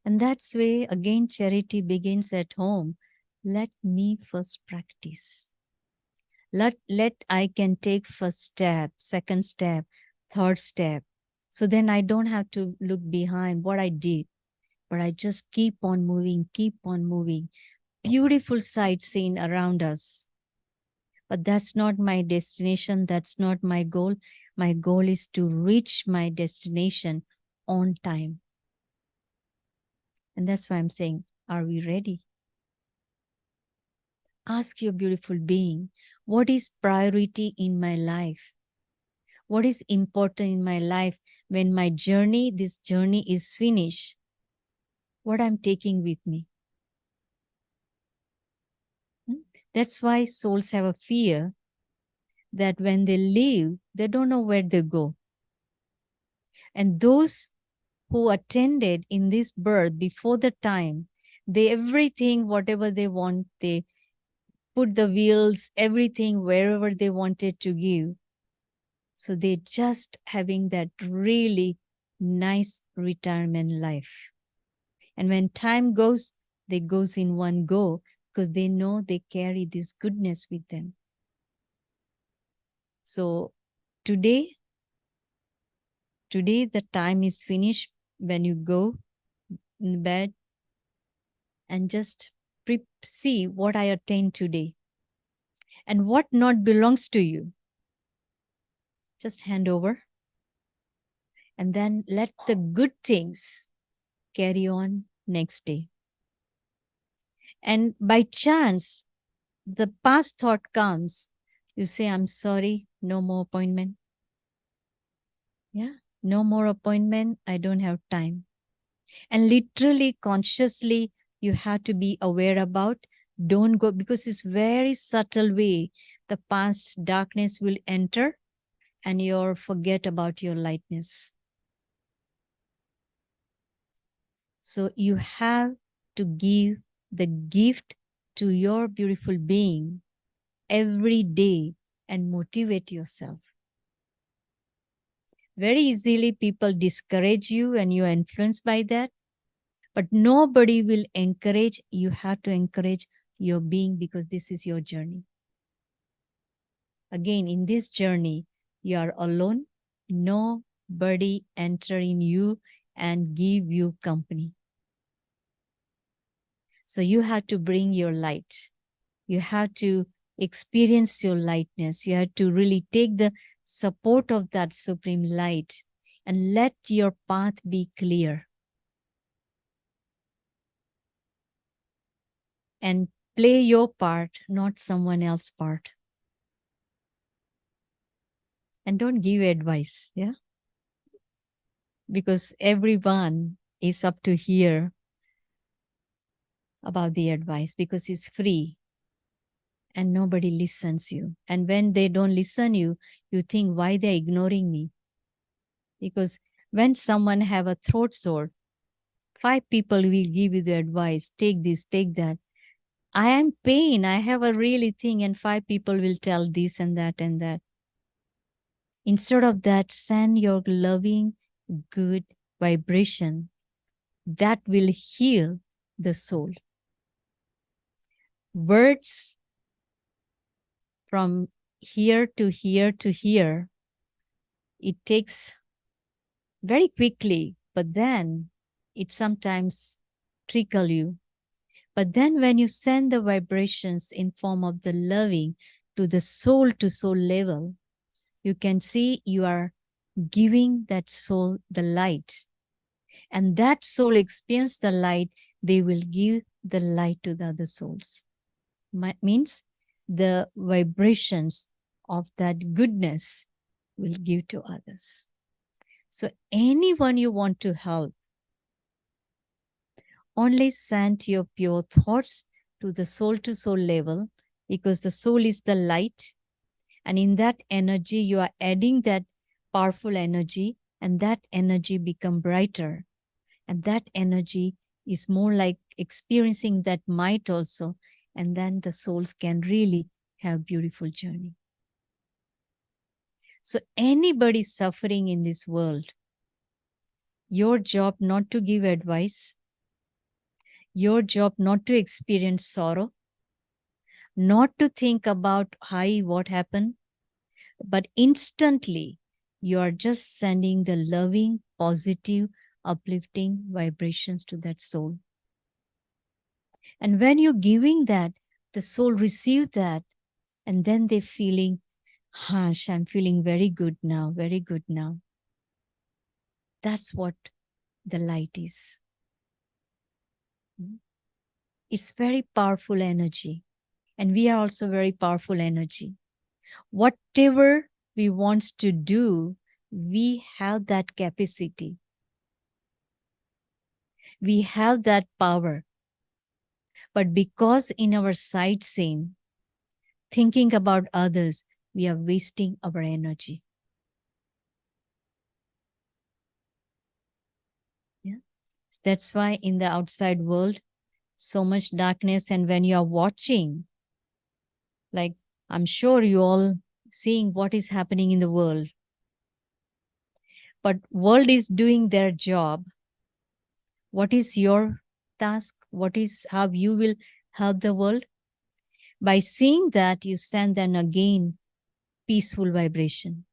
And that's way, again, charity begins at home. Let me first practice. Let I can take first step, second step, third step. So then I don't have to look behind what I did, but I just keep on moving, keep on moving. Beautiful sights seen around us. But that's not my destination. That's not my goal. My goal is to reach my destination on time. And that's why I'm saying, are we ready? Ask your beautiful being, what is priority in my life? What is important in my life when my journey, this journey is finished? What I'm taking with me? That's why souls have a fear that when they leave, they don't know where they go. And those who attended in this birth before the time, they everything, whatever they want, they put the wheels, everything wherever they wanted to give. So they just having that really nice retirement life. And when time goes, they goes in one go because they know they carry this goodness with them. So today the time is finished when you go in bed and just see what I attained today and what not belongs to you. Just hand over and then let the good things carry on next day. And by chance, the past thought comes, you say, I'm sorry, no more appointment. Yeah, no more appointment. I don't have time. And literally, consciously, you have to be aware about Don't go, because it's very subtle way the past darkness will enter and you'll forget about your lightness. So you have to give the gift to your beautiful being every day and motivate yourself. Very easily people discourage you and you're influenced by that, but nobody will encourage. You have to encourage your being, because this is your journey. Again, in this journey, you are alone. Nobody enter in you and give you company. So you have to bring your light. You have to experience your lightness. You have to really take the support of that supreme light and let your path be clear. And play your part, not someone else's part. And don't give advice, yeah? Because everyone is up to hear about the advice, because it's free and nobody listens you. And when they don't listen you, you think, why they're ignoring me? Because when someone have a throat sore, 5 people will give you the advice, take this, take that. I am pain, I have a really thing, and 5 people will tell this and that and that. Instead of that, send your loving, good vibration that will heal the soul. Words from here to here to here, it takes very quickly, but then it sometimes trickle you. But then when you send the vibrations in form of the loving to soul level, you can see you are giving that soul the light. And that soul experience the light, they will give the light to the other souls. Means the vibrations of that goodness will give to others. So anyone you want to help, only send your pure thoughts to soul level, because the soul is the light. And in that energy, you are adding that powerful energy, and that energy become brighter. And that energy is more like experiencing that might also. And then the souls can really have beautiful journey. So anybody suffering in this world, your job not to give advice, your job not to experience sorrow, not to think about what happened, but instantly you are just sending the loving, positive, uplifting vibrations to that soul. And when you're giving that, the soul receive that, and then they're feeling, hush, I'm feeling very good now, very good now. That's what the light is. It's very powerful energy. And we are also very powerful energy. Whatever we want to do, we have that capacity. We have that power. But because in our sightseeing, thinking about others, we are wasting our energy. Yeah. That's why in the outside world, so much darkness. And when you are watching, like I'm sure you all seeing what is happening in the world. But world is doing their job. What is your task? What is how you will help the world? By seeing that, you send them again peaceful vibration.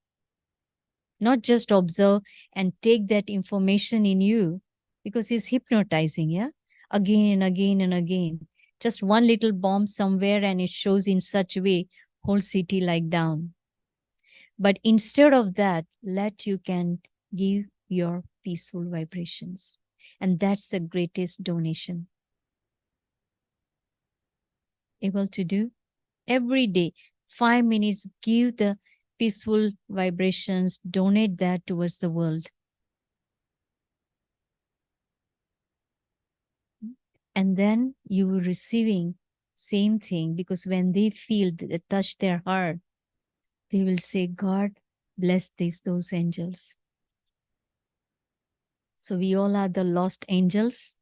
Not just observe and take that information in you, because it's hypnotizing, yeah? Again and again and again. Just one little bomb somewhere and it shows in such a way, whole city like down. But instead of that, you can give your peaceful vibrations. And that's the greatest donation. Able to do every day, 5 minutes, give the peaceful vibrations, donate that towards the world. And then you will receiving same thing, because when they feel, they touch their heart, they will say, God bless those angels. So we all are the lost angels,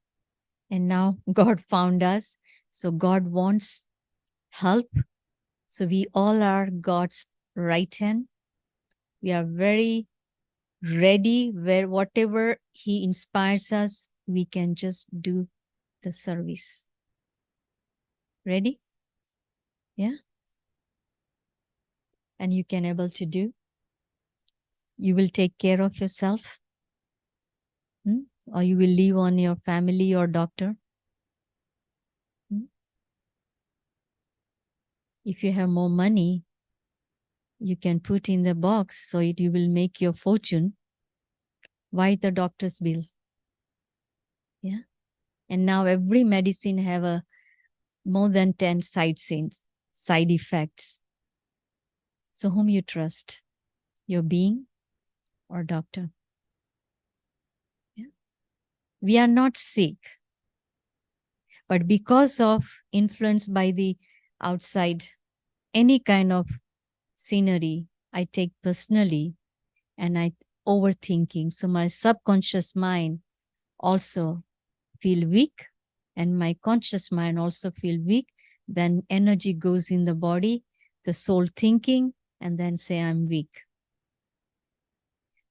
and now God found us. So God wants help. So we all are God's right hand. We are very ready, where whatever He inspires us, we can just do the service. Ready? Yeah. And you can able to do. You will take care of yourself. Or you will leave on your family or doctor. If you have more money, you can put in the box, so you will make your fortune. Why the doctor's bill? Yeah. And now every medicine have a more than 10 side effects. So whom you trust? Your being or doctor? Yeah. We are not sick, but because of influence by the outside, any kind of scenery, I take personally, and I overthinking. So my subconscious mind also feel weak, and my conscious mind also feel weak. Then energy goes in the body, the soul thinking, and then say I'm weak.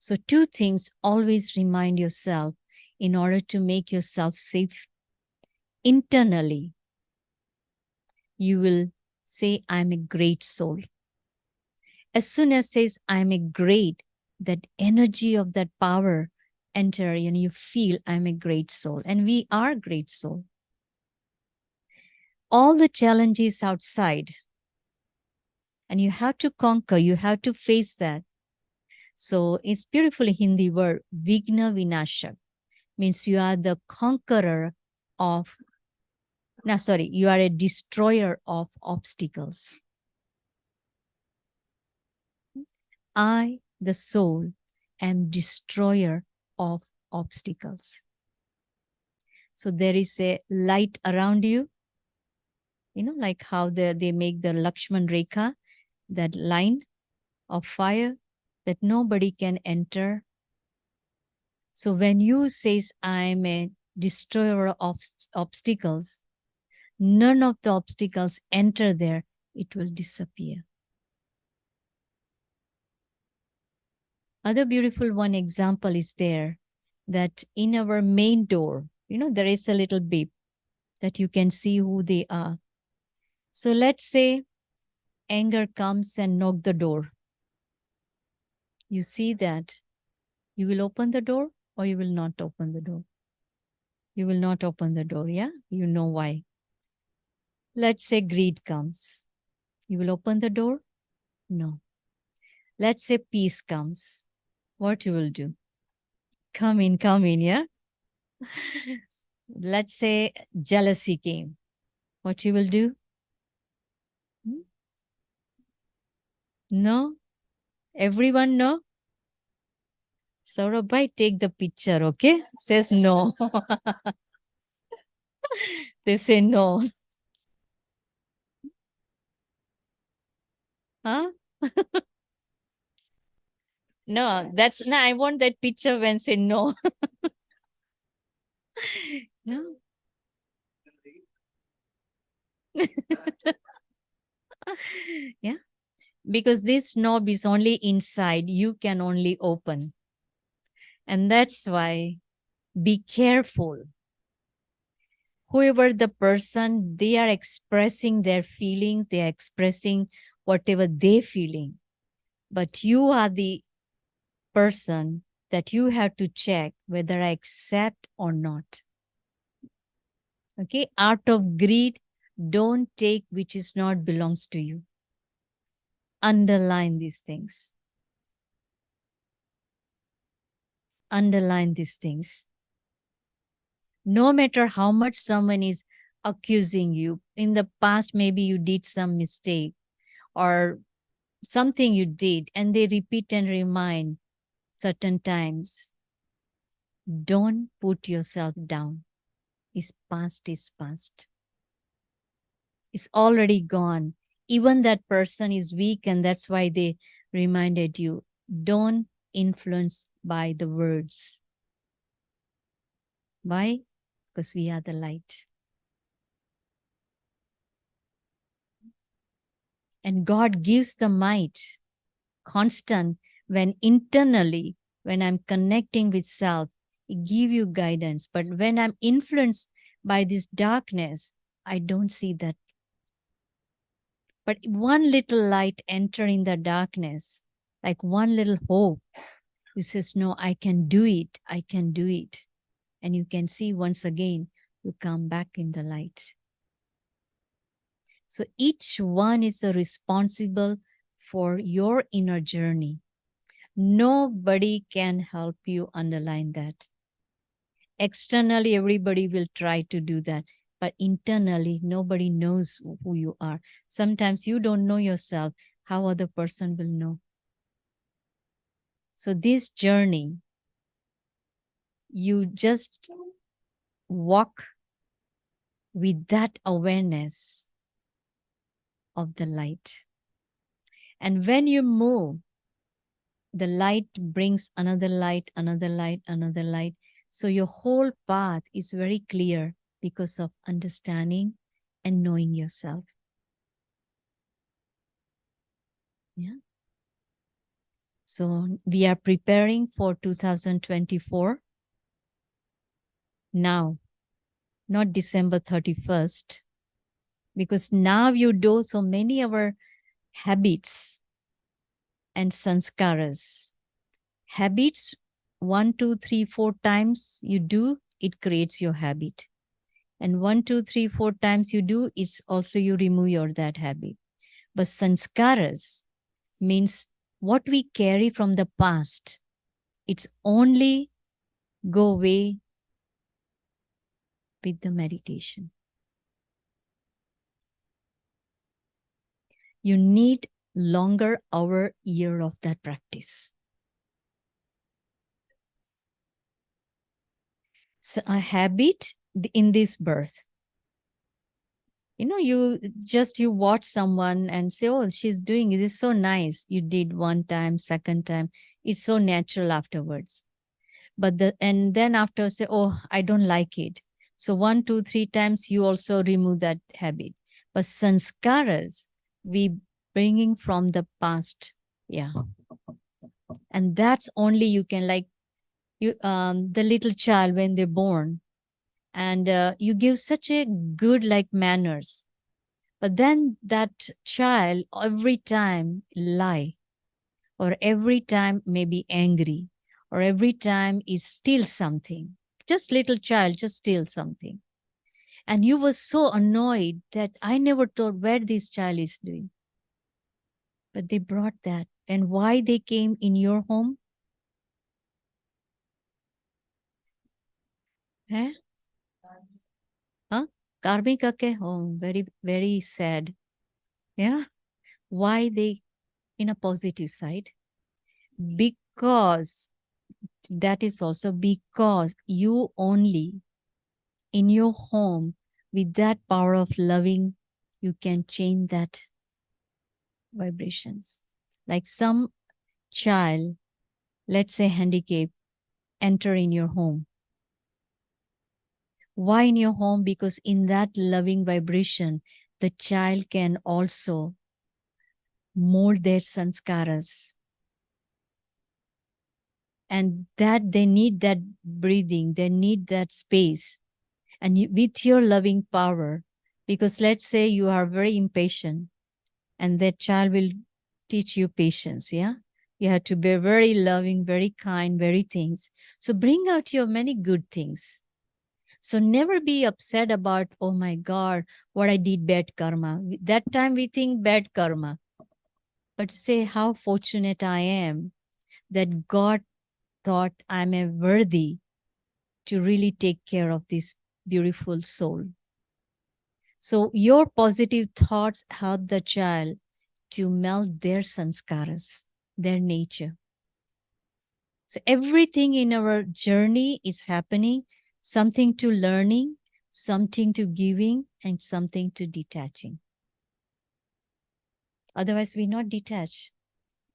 So two things always remind yourself in order to make yourself safe. Internally, you will say, I'm a great soul. As soon as says, I'm a great, that energy of that power enter, and you feel I'm a great soul. And we are great soul. All the challenges outside, and you have to conquer, you have to face that. So it's beautifully Hindi word, Vigna Vinashak, means you are the conqueror of, you are a destroyer of obstacles. I, the soul, am destroyer of obstacles. So there is a light around you, like how they make the Lakshman Rekha, that line of fire that nobody can enter. So when you says, I'm a destroyer of obstacles, none of the obstacles enter there, it will disappear. Other beautiful one example is there, that in our main door, there is a little beep that you can see who they are. So let's say anger comes and knock the door. You see that. You will open the door or you will not open the door? You will not open the door, yeah? You know why. Let's say greed comes. You will open the door? No. Let's say peace comes. What you will do? Come in, yeah? Let's say jealousy came. What you will do? No? Everyone no? Saurabh bhai, take the picture, okay? Says no. They say no. Huh? No, I want that picture when say no. No. Yeah. Because this knob is only inside, you can only open. And that's why be careful. Whoever the person, they are expressing their feelings, they are expressing whatever they feeling. But you are the person that you have to check whether I accept or not. Okay, out of greed, don't take which is not belongs to you. Underline these things. Underline these things. No matter how much someone is accusing you, in the past, maybe you did some mistake or something you did, and they repeat and remind certain times. Don't put yourself down. Is past is past. is already gone. Even that person is weak, and that's why they reminded you, don't influence by the words. Why? Because we are the light. And God gives the might constant when internally, when I'm connecting with self, it give you guidance. But when I'm influenced by this darkness, I don't see that. But one little light entering the darkness, like one little hope, you says, no, I can do it. I can do it. And you can see once again, you come back in the light. So each one is responsible for your inner journey. Nobody can help you underline that. Externally, everybody will try to do that. But internally, nobody knows who you are. Sometimes you don't know yourself. How other person will know? So this journey, you just walk with that awareness of the light. And when you move, the light brings another light, another light, another light. So your whole path is very clear because of understanding and knowing yourself. Yeah. So we are preparing for 2024 now, not December 31st, because now you do so many of our habits and sanskaras. Habits, 1, 2, 3, 4 times you do, it creates your habit. And 1, 2, 3, 4 times you do, it's also you remove that habit. But sanskaras means what we carry from the past. It's only go away with the meditation. You need longer hour, year of that practice. So a habit in this birth. You know, you watch someone and say, oh, she's doing it. It's so nice. You did one time, second time. It's so natural afterwards. And then after say, oh, I don't like it. So 1, 2, 3 times you also remove that habit. But sanskaras, we bringing from the past. Yeah. And that's only you can the little child when they're born, and you give such a good manners, but then that child every time lie, or every time maybe angry, or every time is steal something, just little child just steal something, and you were so annoyed that I never thought where this child is doing, but they brought that. And why they came in your home? Eh? Huh? Karmika ke home. Very, very sad. Yeah. Why they in a positive side? Because that is also because you only in your home with that power of loving, you can change that vibrations. Like some child, let's say handicap, enter in your home. Why in your home? Because in that loving vibration, the child can also mold their sanskaras. And that they need that breathing, they need that space. And with your loving power, because let's say you are very impatient, and that child will teach you patience. Yeah. You have to be very loving, very kind, very things. So bring out your many good things. So never be upset about, oh my God, what I did bad karma. That time we think bad karma. But say how fortunate I am that God thought I'm a worthy to really take care of this beautiful soul. So your positive thoughts help the child to melt their sanskaras, their nature. So everything in our journey is happening, something to learning, something to giving, and something to detaching. Otherwise, we're not detached.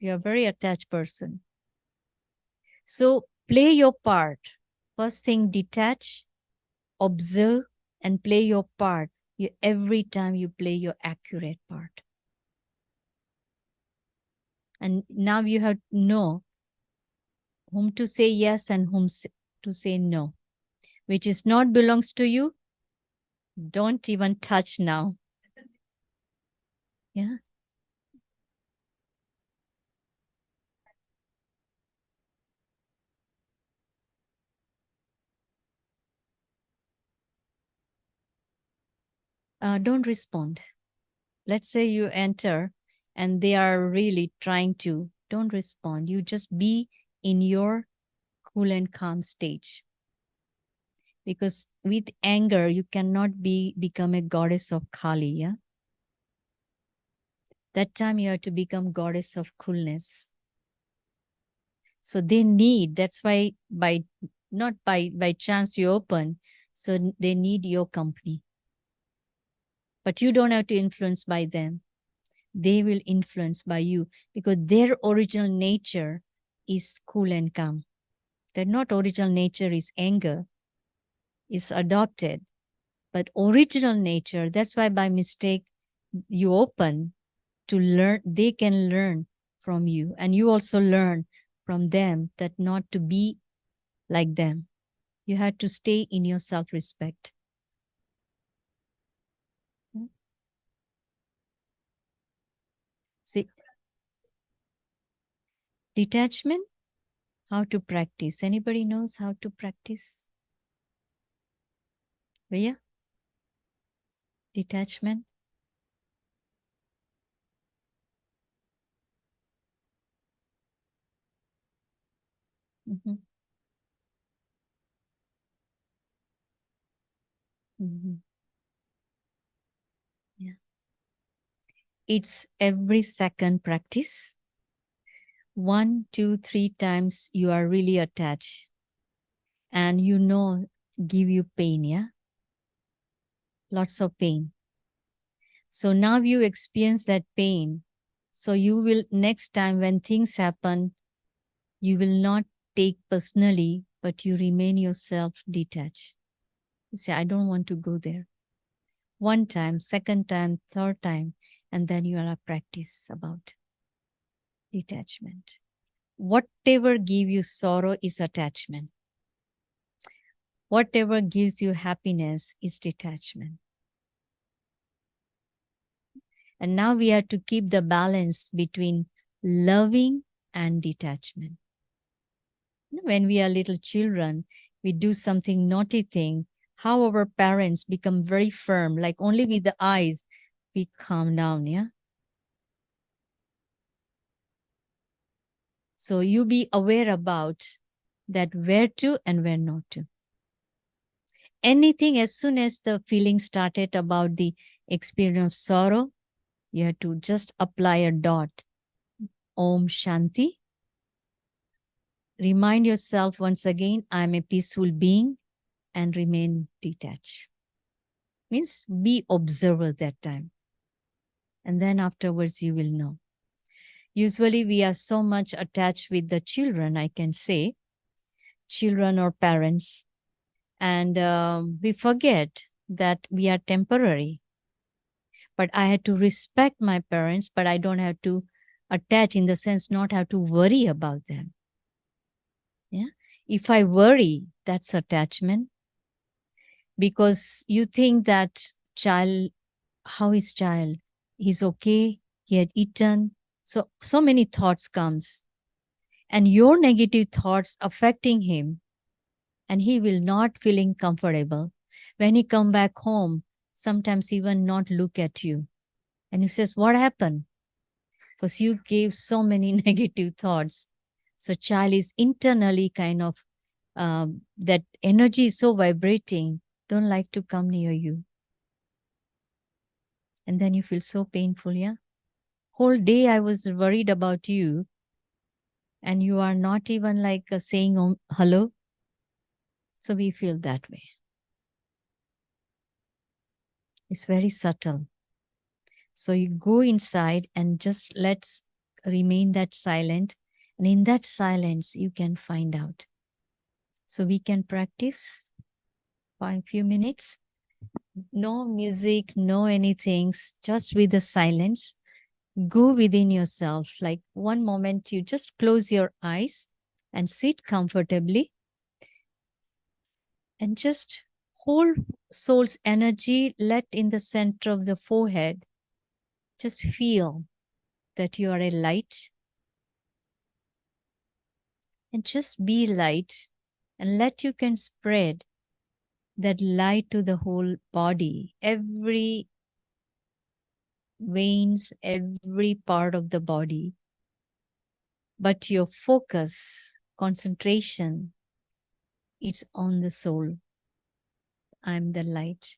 We are a very attached person. So play your part. First thing, detach, observe, and play your part. Every time you play your accurate part. And now you have to know whom to say yes and whom to say no. Which is not belongs to you, don't even touch now. Yeah. Don't respond. Let's say you enter and they are really trying to, don't respond. You just be in your cool and calm stage. Because with anger, you cannot become a goddess of Kali. Yeah. That time you have to become goddess of coolness. So they need, that's why not by chance you open, so they need your company. But you don't have to influence by them. They will influence by you because their original nature is cool and calm. Their not original nature is anger, is adopted. But original nature, that's why by mistake you open to learn, they can learn from you. And you also learn from them that not to be like them. You have to stay in your self-respect. See, detachment, how to practice. Anybody knows how to practice? Vaya? Detachment? Mm-hmm. Mm-hmm. Yeah. It's every second practice. 1, 2, 3 times you are really attached. And give you pain, yeah? Lots of pain. So now you experience that pain. So you will, next time when things happen, you will not take personally, but you remain yourself detached. You say, I don't want to go there. 1 time, 2nd time, 3rd time, and then you are practice about detachment. Whatever gives you sorrow is attachment. Whatever gives you happiness is detachment. And now we have to keep the balance between loving and detachment. When we are little children, we do something naughty thing, how our parents become very firm, like only with the eyes, we calm down, yeah? So you be aware about that where to and where not to. Anything, as soon as the feeling started about the experience of sorrow, you have to just apply a dot. Om Shanti. Remind yourself once again, I'm a peaceful being, and remain detached. Means be observer that time. And then afterwards you will know. Usually we are so much attached with the children, I can say, children or parents. And we forget that we are temporary. But I had to respect my parents, but I don't have to attach, in the sense not have to worry about them. Yeah. If I worry, that's attachment. Because you think that child, how is child? He's okay. He had eaten. So many thoughts comes, and your negative thoughts affecting him, and he will not feeling comfortable. When he come back home, sometimes even not look at you. And he says, what happened? Because you gave so many negative thoughts. So child is internally kind of, that energy is so vibrating, don't like to come near you. And then you feel so painful, yeah? Whole day I was worried about you, and you are not even like saying hello. So we feel that way. It's very subtle. So you go inside and just let's remain that silent. And in that silence, you can find out. So we can practice for a few minutes. No music, no anything, just with the silence. Go within yourself. Like one moment, you just close your eyes and sit comfortably and just hold soul's energy, let in the center of the forehead. Just feel that you are a light and just be light and let you can spread that light to the whole body, every veins, every part of the body. But your focus, concentration, it's on the soul. I'm the light.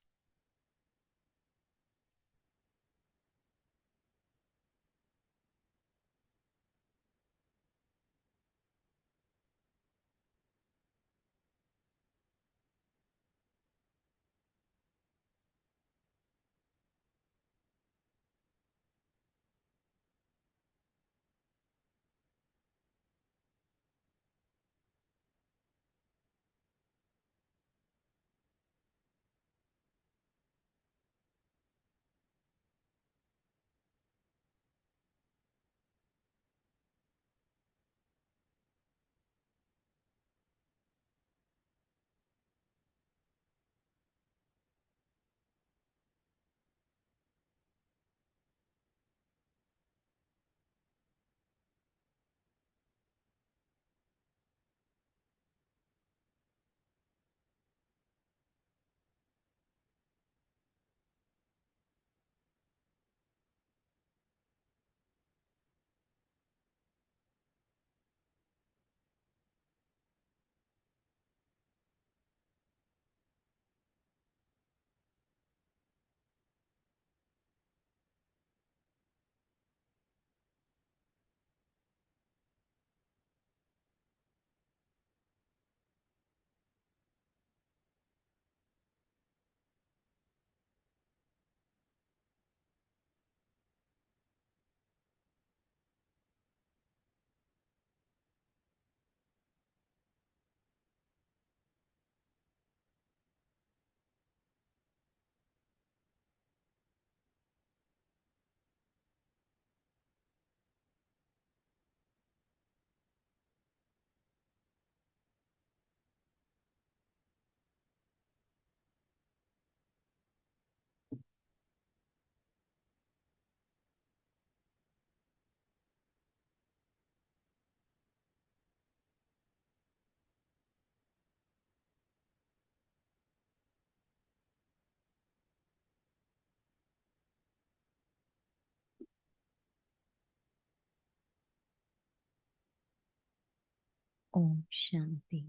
Om Shanti.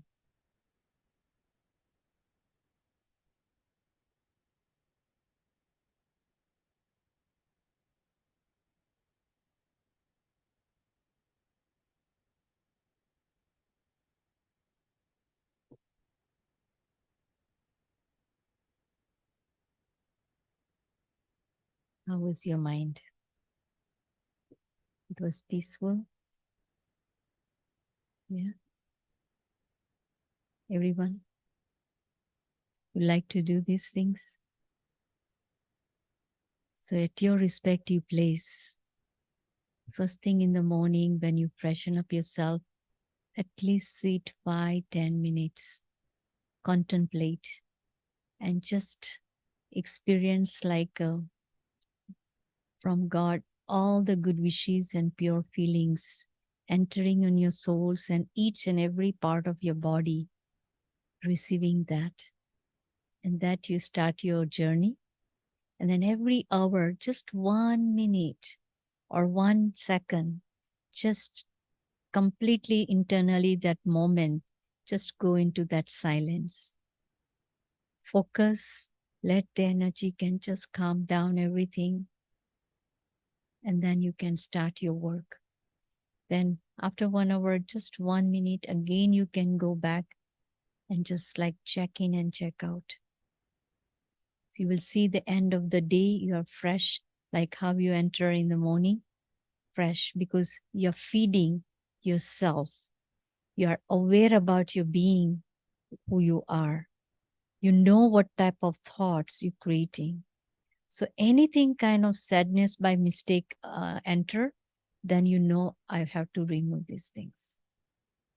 How was your mind? It was peaceful. Yeah. Everyone would like to do these things. So at your respective place, first thing in the morning when you freshen up yourself, at least sit 5-10 minutes, contemplate, and just experience like from God all the good wishes and pure feelings entering on your souls and each and every part of your body, receiving that. And that you start your journey. And then every hour, just 1 minute or 1 second, just completely internally that moment, just go into that silence. Focus, let the energy can just calm down everything. And then you can start your work. Then after 1 hour, just 1 minute, again you can go back and just like check in and check out. So you will see the end of the day, you are fresh, like how you enter in the morning, fresh, because you're feeding yourself. You are aware about your being, who you are. You know what type of thoughts you're creating. So anything kind of sadness by mistake enter, then you know I have to remove these things.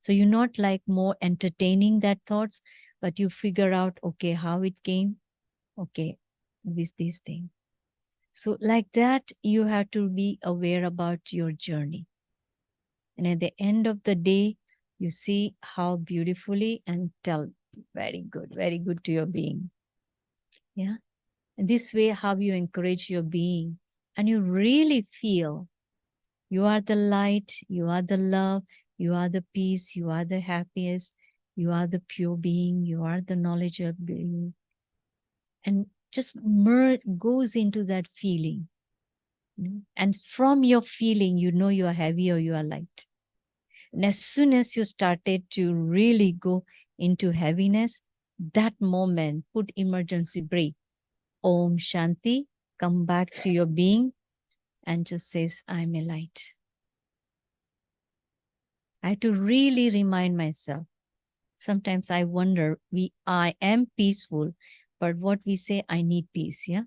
So you're not like more entertaining that thoughts, but you figure out, okay, how it came. Okay, with this thing. So like that, you have to be aware about your journey. And at the end of the day, you see how beautifully and tell very good to your being. Yeah. And this way, how you encourage your being and you really feel you are the light, you are the love, you are the peace, you are the happiness, you are the pure being, you are the knowledge of being. And just goes into that feeling. And from your feeling, you know you are heavy or you are light. And as soon as you started to really go into heaviness, that moment, put emergency brake. Om Shanti, come back to your being and just says, I'm a light. I have to really remind myself. Sometimes I wonder, I am peaceful, but what we say, I need peace, yeah?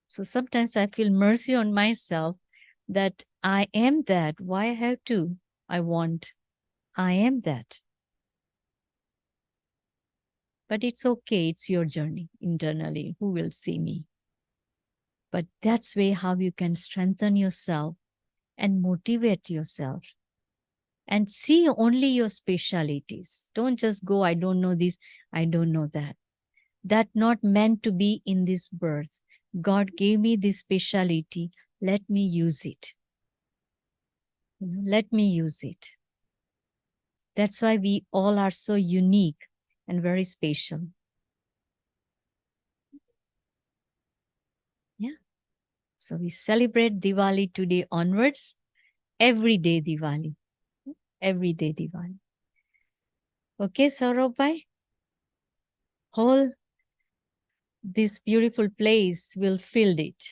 So sometimes I feel mercy on myself that I am that. Why I have to? I want. I am that. But it's okay. It's your journey internally. Who will see me? But that's way how you can strengthen yourself and motivate yourself and see only your specialities. Don't just go, I don't know this, I don't know that. That not meant to be in this birth. God gave me this speciality. Let me use it. Let me use it. That's why we all are so unique and very special. Yeah. So we celebrate Diwali today onwards. Every day Diwali. Every day Diwali. Okay, Saurabh bhai. Whole this beautiful place will fill it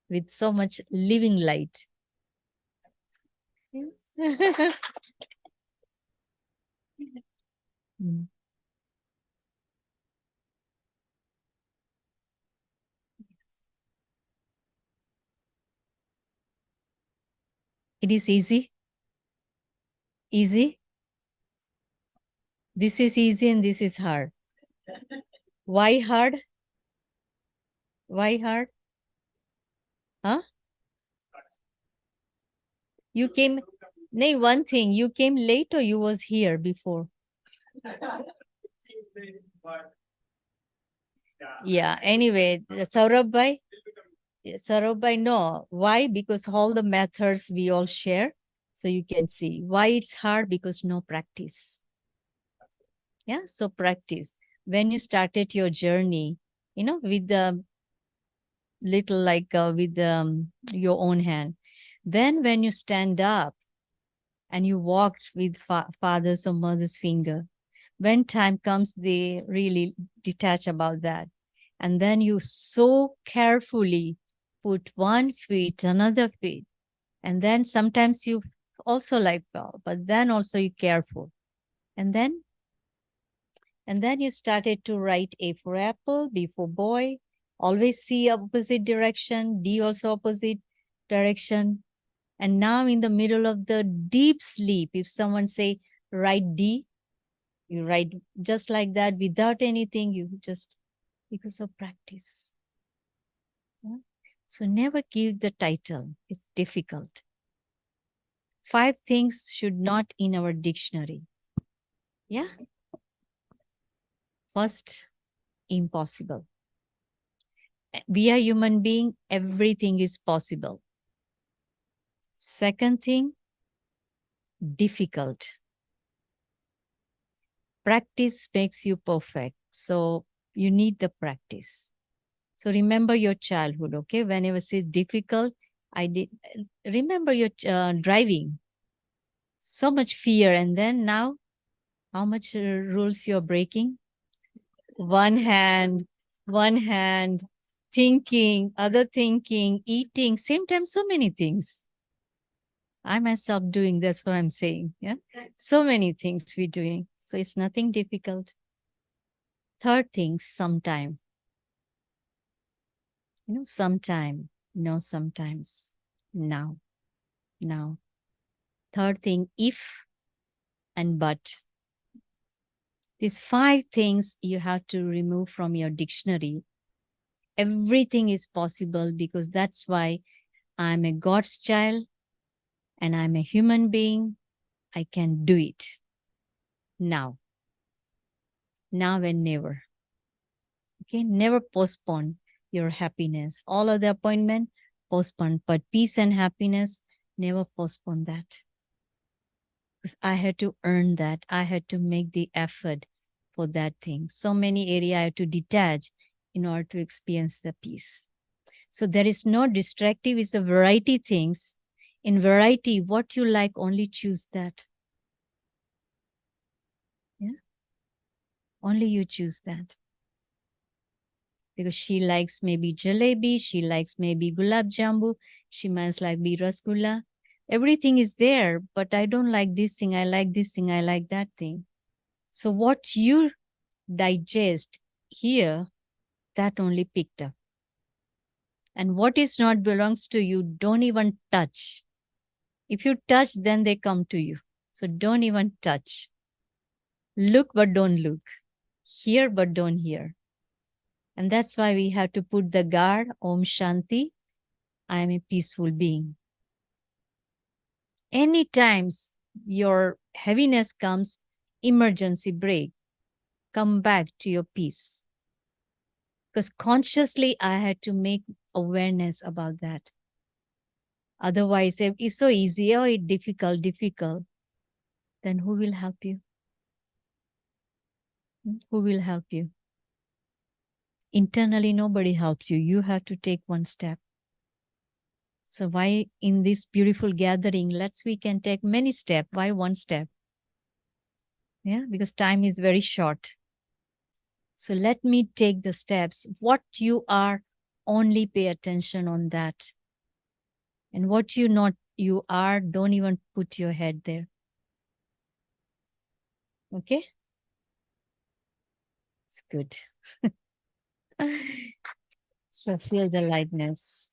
with so much living light. Mm. It is easy. Easy. This is easy and this is hard. Why hard? Why hard? Huh? You came, nay, one thing, you came late or you was here before? Yeah, anyway, Saurabh bhai, Saurabh bhai, no. Why? Because all the methods we all share. So you can see why it's hard, because no practice. Yeah, so practice. When you started your journey, with the little like with your own hand, then when you stand up and you walked with father's or mother's finger, when time comes, they really detach about that. And then you so carefully put one feet, another feet. And then sometimes you also like, but then also you careful. And then you started to write A for apple, B for boy, always C opposite direction, D also opposite direction. And now in the middle of the deep sleep, if someone say, write D, you write just like that without anything, you just, because of practice. Yeah? So never give the title. It's difficult. 5 things should not in our dictionary. Yeah. First, impossible. We are human being. Everything is possible. Second thing, difficult. Practice makes you perfect. So you need the practice. So remember your childhood, okay? Whenever it says difficult, remember your driving. So much fear. And then now, how much rules you're breaking? One hand, thinking, other thinking, eating, same time, so many things. I myself doing, that's what I'm saying. Yeah. So many things we're doing. So it's nothing difficult. Third thing, sometime. Sometime. No, sometimes. Now. Now. Third thing, if and but. These 5 things you have to remove from your dictionary. Everything is possible because that's why I'm a God's child and I'm a human being. I can do it now. Now and never. Okay, never postpone your happiness. All of the appointment, postpone, but peace and happiness, never postpone that. Because I had to earn that. I had to make the effort for that thing. So many area I had to detach in order to experience the peace. So there is no distractive, it's a variety things. In variety, what you like, only choose that. Yeah. Only you choose that. Because she likes maybe jalebi, she likes maybe gulab jambu, she might like be rasgulla. Everything is there, but I don't like this thing, I like this thing, I like that thing. So what you digest here, that only picked up. And what is not belongs to you, don't even touch. If you touch, then they come to you. So don't even touch. Look, but don't look. Hear, but don't hear. And that's why we have to put the guard, Om Shanti, I am a peaceful being. Any times your heaviness comes, emergency brake, come back to your peace. Because consciously I had to make awareness about that. Otherwise, if it's so easy or it's difficult, then who will help you? Who will help you? Internally, nobody helps you. You have to take one step. So why in this beautiful gathering, we can take many steps. Why one step? Yeah, because time is very short. So let me take the steps. What you are, only pay attention on that. And what you are, don't even put your head there. Okay? It's good. So feel the lightness.